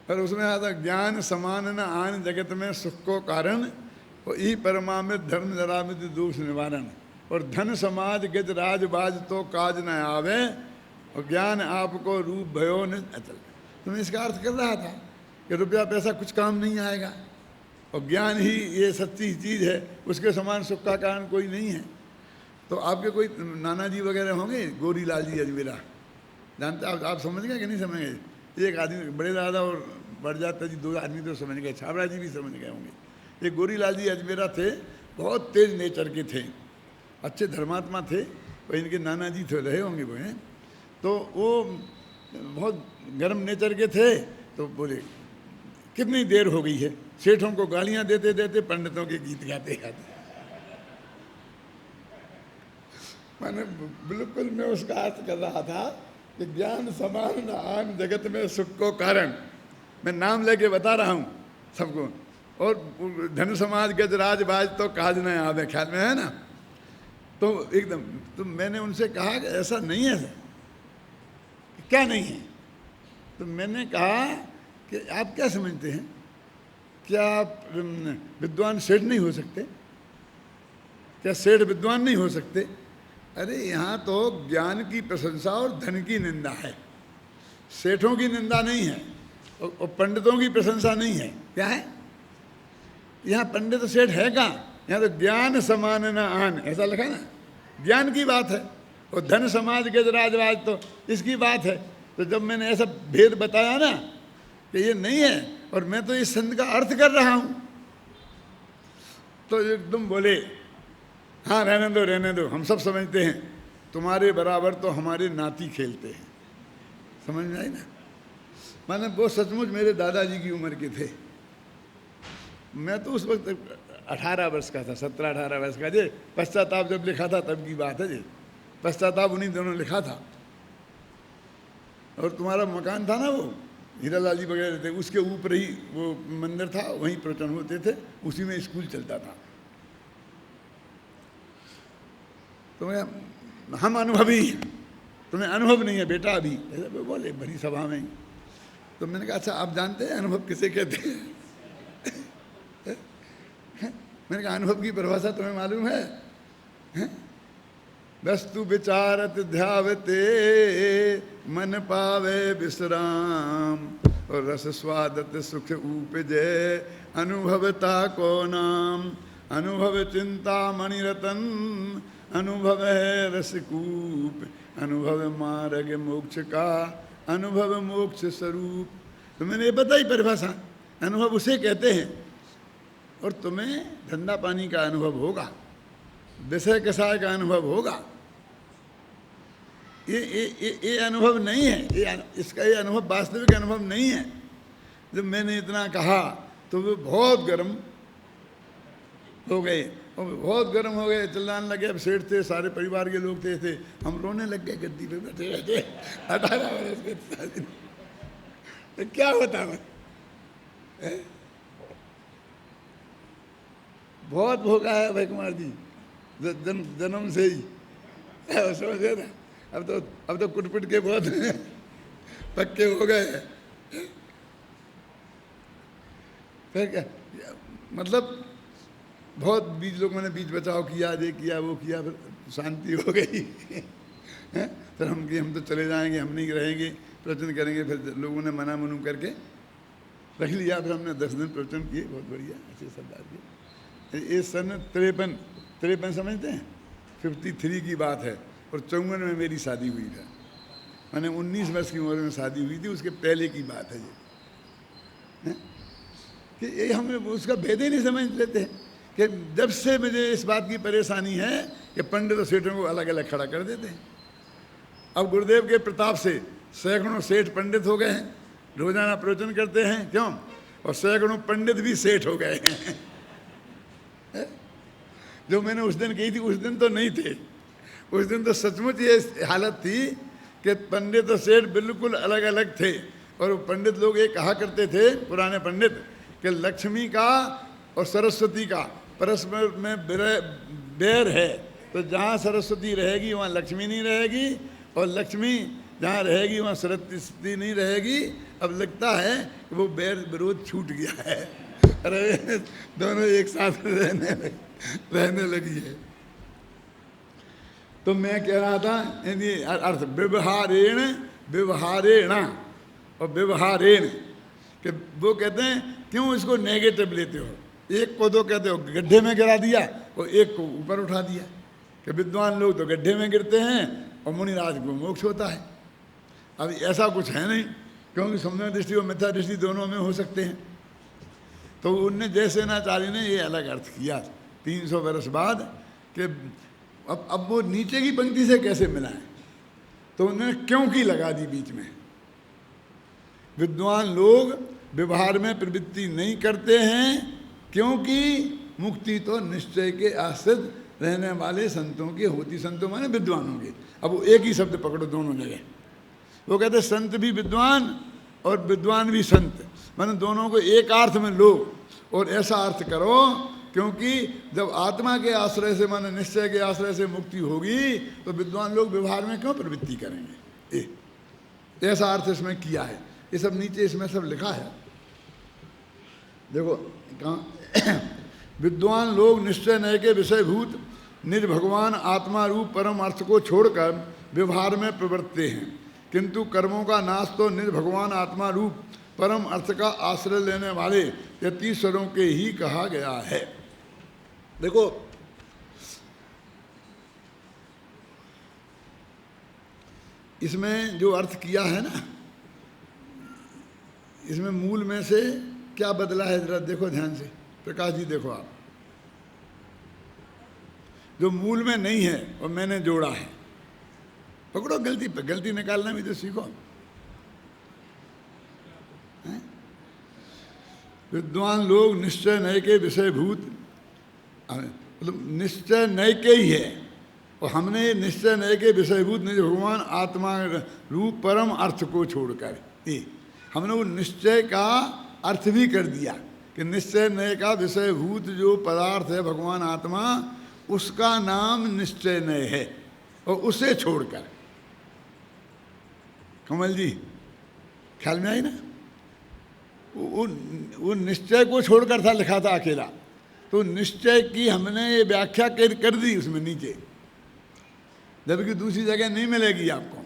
पर उसमें आता ज्ञान समान न आन जगत में सुख को कारण, और ई परमामृत धर्म जरामित दोष निवारण, और धन समाज गज राज बाज तो काज न आवे, और ज्ञान आपको रूप भयो न अचल। तो मैं इसका अर्थ कर रहा था कि रुपया पैसा कुछ काम नहीं आएगा और ज्ञान ही ये सच्ची चीज़ है, उसके समान सुख का कारण कोई नहीं है। तो आपके कोई नाना जी वगैरह होंगे, गोरी लाल जी अजमेरा, जानते आप समझ गए कि नहीं समझ गए? एक आदमी बड़े दादा और बड़जाता जी, 2 आदमी तो समझ गए, छाबड़ा जी भी समझ गए होंगे। ये गोरी लाल जी अजमेरा थे, बहुत तेज नेचर के थे, अच्छे धर्मात्मा थे, और इनके नाना जी थे, रहे होंगे वो हैं, तो वो बहुत गर्म नेचर के थे। तो बोले कितनी देर हो गई है, सेठों को गालियाँ देते देते पंडितों के गीत गाते गाते। मैंने बिल्कुल मैं उसका अर्थ कर रहा था कि ज्ञान समान आन जगत में सुख को कारण, मैं नाम लेके बता रहा हूँ सबको, और धन समाज गज राज बाज तो काज न आवे, ख्याल में है ना। तो एकदम, तो मैंने उनसे कहा कि ऐसा नहीं है, क्या नहीं है? तो मैंने कहा कि आप क्या समझते हैं, क्या आप विद्वान सेठ नहीं हो सकते? क्या सेठ विद्वान नहीं हो सकते? अरे यहाँ तो ज्ञान की प्रशंसा और धन की निंदा है। सेठों की निंदा नहीं है और पंडितों की प्रशंसा नहीं है। क्या है? यहाँ पंडित सेठ है कहाँ? यहाँ तो ज्ञान समान न आन, ऐसा लिखा ना, ज्ञान की बात है। और धन समाज के राजवाज तो इसकी बात है। तो जब मैंने ऐसा भेद बताया ना कि ये नहीं है और मैं तो इस संत का अर्थ कर रहा हूँ, तो एकदम बोले हाँ रहने दो, हम सब समझते हैं, तुम्हारे बराबर तो हमारे नाती खेलते हैं। समझ में आई ना? माने वो सचमुच मेरे दादाजी की उम्र के थे। मैं तो उस वक्त 18 वर्ष का था, 17-18 वर्ष का। जे पश्चाताप जब लिखा था तब की बात है जी। पश्चाताप उन्हीं दोनों लिखा था। और तुम्हारा मकान था ना वो हीरालाल जी वगैरह थे, उसके ऊपर ही वो मंदिर था, वहीं प्रवचन होते थे, उसी में स्कूल चलता था। तो मैं हम अनुभवी हैं, तुम्हें अनुभव नहीं है बेटा अभी, ऐसा वो बोले बड़ी सभा में। तो मैंने कहा अच्छा आप जानते हैं अनुभव किसे कहते हैं? मैंने कहा अनुभव की परिभाषा तुम्हें मालूम है? वस्तु विचारत ध्यावते मन पावे विश्राम, और रस स्वादत सुख उपजे अनुभवता को नाम। अनुभव चिंता मणिरतन, अनुभव है रसकूप, अनुभव मार्ग मोक्ष का, अनुभव मोक्ष स्वरूप। तो मैंने ये बताई परिभाषा, अनुभव उसे कहते हैं। और तुम्हें धंधा पानी का अनुभव होगा, विषय कसाय का अनुभव होगा, ये अनुभव नहीं है। इसका ये अनुभव वास्तविक अनुभव नहीं है। जब मैंने इतना कहा तो वे बहुत गर्म हो गए, और बहुत गर्म हो गए, चिल्लाने लगे। अब सेठ थे, सारे परिवार के लोग थे, हम रोने लग गए गद्दी पे बैठे बैठे। 18 वर्ष के तो क्या होता है? बहुत भोगा है भाई कुमार जी, जन्म से ही, समझे ना? अब तो कुट के बहुत पक्के हो गए। फिर क्या मतलब, बहुत बीच लोगों ने बीच बचाव किया, ये किया वो किया, फिर शांति हो गई। फिर हम तो चले जाएंगे, हम नहीं रहेंगे, प्रवचन करेंगे। फिर लोगों ने मना मनु करके रख लिया। फिर हमने 10 दिन प्रवचन किए, बहुत बढ़िया अच्छे सरदार जी। ये सन 53 समझते हैं, 53 की बात है। और 54 में मेरी शादी हुई था। मैंने 19 वर्ष की उम्र में शादी हुई थी, उसके पहले की बात है ये। कि ये हमें उसका भेद ही नहीं समझ लेते हैं कि जब से मुझे इस बात की परेशानी है कि पंडित और सेठों को अलग अलग खड़ा कर देते हैं। अब गुरुदेव के प्रताप से सैकड़ों सेठ पंडित हो गए हैं, रोजाना प्रवचन करते हैं। क्यों? और सैकड़ों पंडित भी सेठ हो गए हैं। जो मैंने उस दिन कही थी, उस दिन तो नहीं थे। उस दिन तो सचमुच ये हालत थी कि पंडित और सेठ बिल्कुल अलग अलग थे। और वो पंडित लोग ये कहा करते थे, पुराने पंडित, कि लक्ष्मी का और सरस्वती का परस्पर में बैर है। तो जहाँ सरस्वती रहेगी वहाँ लक्ष्मी नहीं रहेगी, और लक्ष्मी जहाँ रहेगी वहाँ सरस्वती नहीं रहेगी। अब लगता है कि वो बैर विरोध छूट गया है, अरे दोनों एक साथ रहने लगी है। तो मैं कह रहा था अर्थ व्यवहारेण और व्यवहारेण, कि वो कहते हैं क्यों इसको नेगेटिव लेते हो? एक को तो कहते हो गड्ढे में गिरा दिया और एक को ऊपर उठा दिया। कि विद्वान लोग तो गड्ढे में गिरते हैं और मुनिराज को मोक्ष होता है। अब ऐसा कुछ है नहीं, क्योंकि सम्यक दृष्टि और मिथ्या दृष्टि दोनों में हो सकते हैं। तो उनने जयसेनाचार्य ने ये अलग अर्थ किया 300 वर्ष बाद कि अब वो नीचे की पंक्ति से कैसे मिला है। तो उन्होंने क्योंकि लगा दी बीच में। विद्वान लोग व्यवहार में प्रवृत्ति नहीं करते हैं, क्योंकि मुक्ति तो निश्चय के आश्रित रहने वाले संतों की होती। संतों माने विद्वानों के। अब वो एक ही शब्द पकड़ो दोनों जगह। वो कहते संत भी विद्वान और विद्वान भी संत, माने दोनों को एक अर्थ में लो और ऐसा अर्थ करो, क्योंकि जब आत्मा के आश्रय से माने निश्चय के आश्रय से मुक्ति होगी तो विद्वान लोग व्यवहार में क्यों प्रवृत्ति करेंगे। ऐसा अर्थ इसमें किया है। ये सब नीचे इसमें सब लिखा है, देखो कहाँ। विद्वान लोग निश्चय नय के विषयभूत निज भगवान आत्मा रूप परम अर्थ को छोड़कर व्यवहार में प्रवृत्ते हैं। किंतु कर्मों का नाश तो निज भगवान आत्मा रूप परम अर्थ का आश्रय लेने वाले यतीश्वरों के ही कहा गया है। देखो, इसमें जो अर्थ किया है ना, इसमें मूल में से क्या बदला है जरा देखो ध्यान से। प्रकाश जी देखो आप, जो मूल में नहीं है और मैंने जोड़ा है। पकड़ो गलती पे, गलती निकालना भी तो सीखो। विद्वान लोग निश्चय नय के विषयभूत, मतलब निश्चय नय के ही है, और हमने निश्चय नय के विषयभूत निज भगवान आत्मा रूप परम अर्थ को छोड़कर हमने वो निश्चय का अर्थ भी कर दिया कि निश्चय नय का विषयभूत जो पदार्थ है भगवान आत्मा, उसका नाम निश्चय नय है, और उसे छोड़कर। कमल जी ख्याल में आई ना? वो निश्चय को छोड़कर था, लिखा था अकेला, तो निश्चय की हमने ये व्याख्या कर दी उसमें नीचे, जबकि दूसरी जगह नहीं मिलेगी आपको।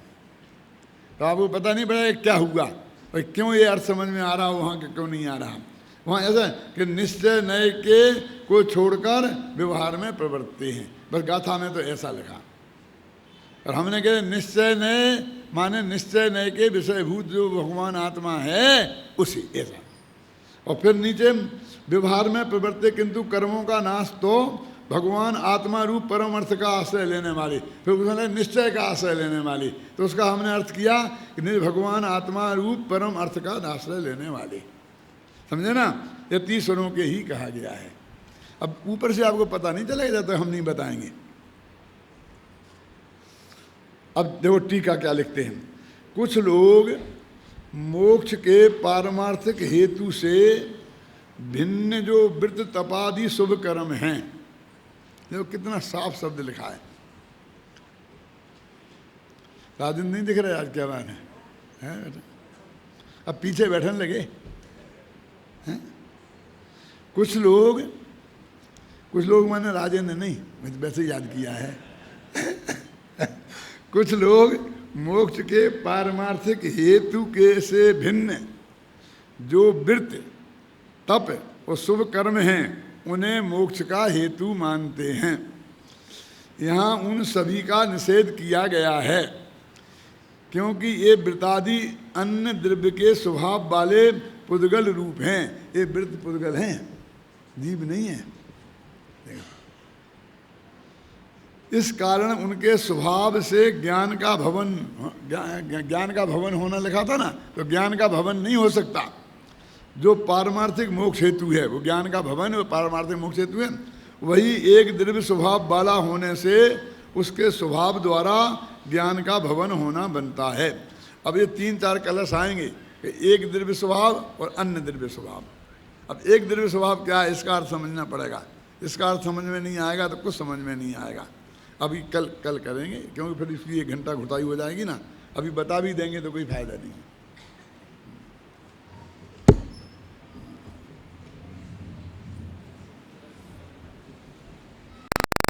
तो आपको पता नहीं पड़ेगा क्या हुआ और क्यों ये अर्थ समझ में आ रहा, वहाँ के क्यों नहीं आ रहा। वहाँ ऐसा कि निश्चय नय के को छोड़कर व्यवहार में प्रवृत्ति हैं, बस गाथा में तो ऐसा लिखा। और हमने कहे निश्चय नय माने निश्चय नय के विषयभूत जो भगवान आत्मा है उसी, ऐसा। और फिर नीचे व्यवहार में प्रवृत्ति किंतु कर्मों का नाश तो भगवान आत्मा रूप परम अर्थ का आश्रय लेने वाली, फिर उसने निश्चय का आश्रय लेने वाली, तो उसका हमने अर्थ किया कि भगवान आत्मा रूप परम अर्थ का आश्रय लेने वाली। समझे ना? ये 30 स्वरों के ही कहा गया है। अब ऊपर से आपको पता नहीं चलेगा जब तक हम नहीं बताएंगे। अब देखो टीका क्या लिखते हैं। कुछ लोग मोक्ष के पारमार्थिक हेतु से भिन्न जो व्रत तपादि शुभ कर्म हैं, देखो कितना साफ शब्द लिखा है। राजेंद्र नहीं दिख रहे आज, क्या बात है बेटा? अब पीछे बैठने लगे हैं? कुछ लोग माने राजेंद्र नहीं, मैं वैसे याद किया है। कुछ लोग मोक्ष के पारमार्थिक हेतु के से भिन्न जो व्रत तप और शुभ कर्म हैं उन्हें मोक्ष का हेतु मानते हैं। यहाँ उन सभी का निषेध किया गया है, क्योंकि ये व्रतादि अन्य द्रव्य के स्वभाव वाले पुद्गल रूप हैं। ये व्रत पुद्गल हैं, जीव नहीं है। इस कारण उनके स्वभाव से ज्ञान का भवन होना लिखा था ना, तो ज्ञान का भवन नहीं हो सकता। जो पारमार्थिक मोक्ष हेतु है वो ज्ञान का भवन है, पारमार्थिक मोक्ष हेतु है, वही एक द्रव्य स्वभाव वाला होने से उसके स्वभाव द्वारा ज्ञान का भवन होना बनता है। अब ये 3-4 कलश आएंगे, एक द्रव्य स्वभाव और अन्य द्रव्य स्वभाव। अब एक द्रव्य स्वभाव क्या है, इसका अर्थ समझना पड़ेगा। इसका अर्थ समझ में नहीं आएगा तो कुछ समझ में नहीं आएगा। अभी कल करेंगे, क्योंकि फिर इसकी 1 घंटा घुटाई हो जाएगी ना। अभी बता भी देंगे तो कोई फायदा नहीं।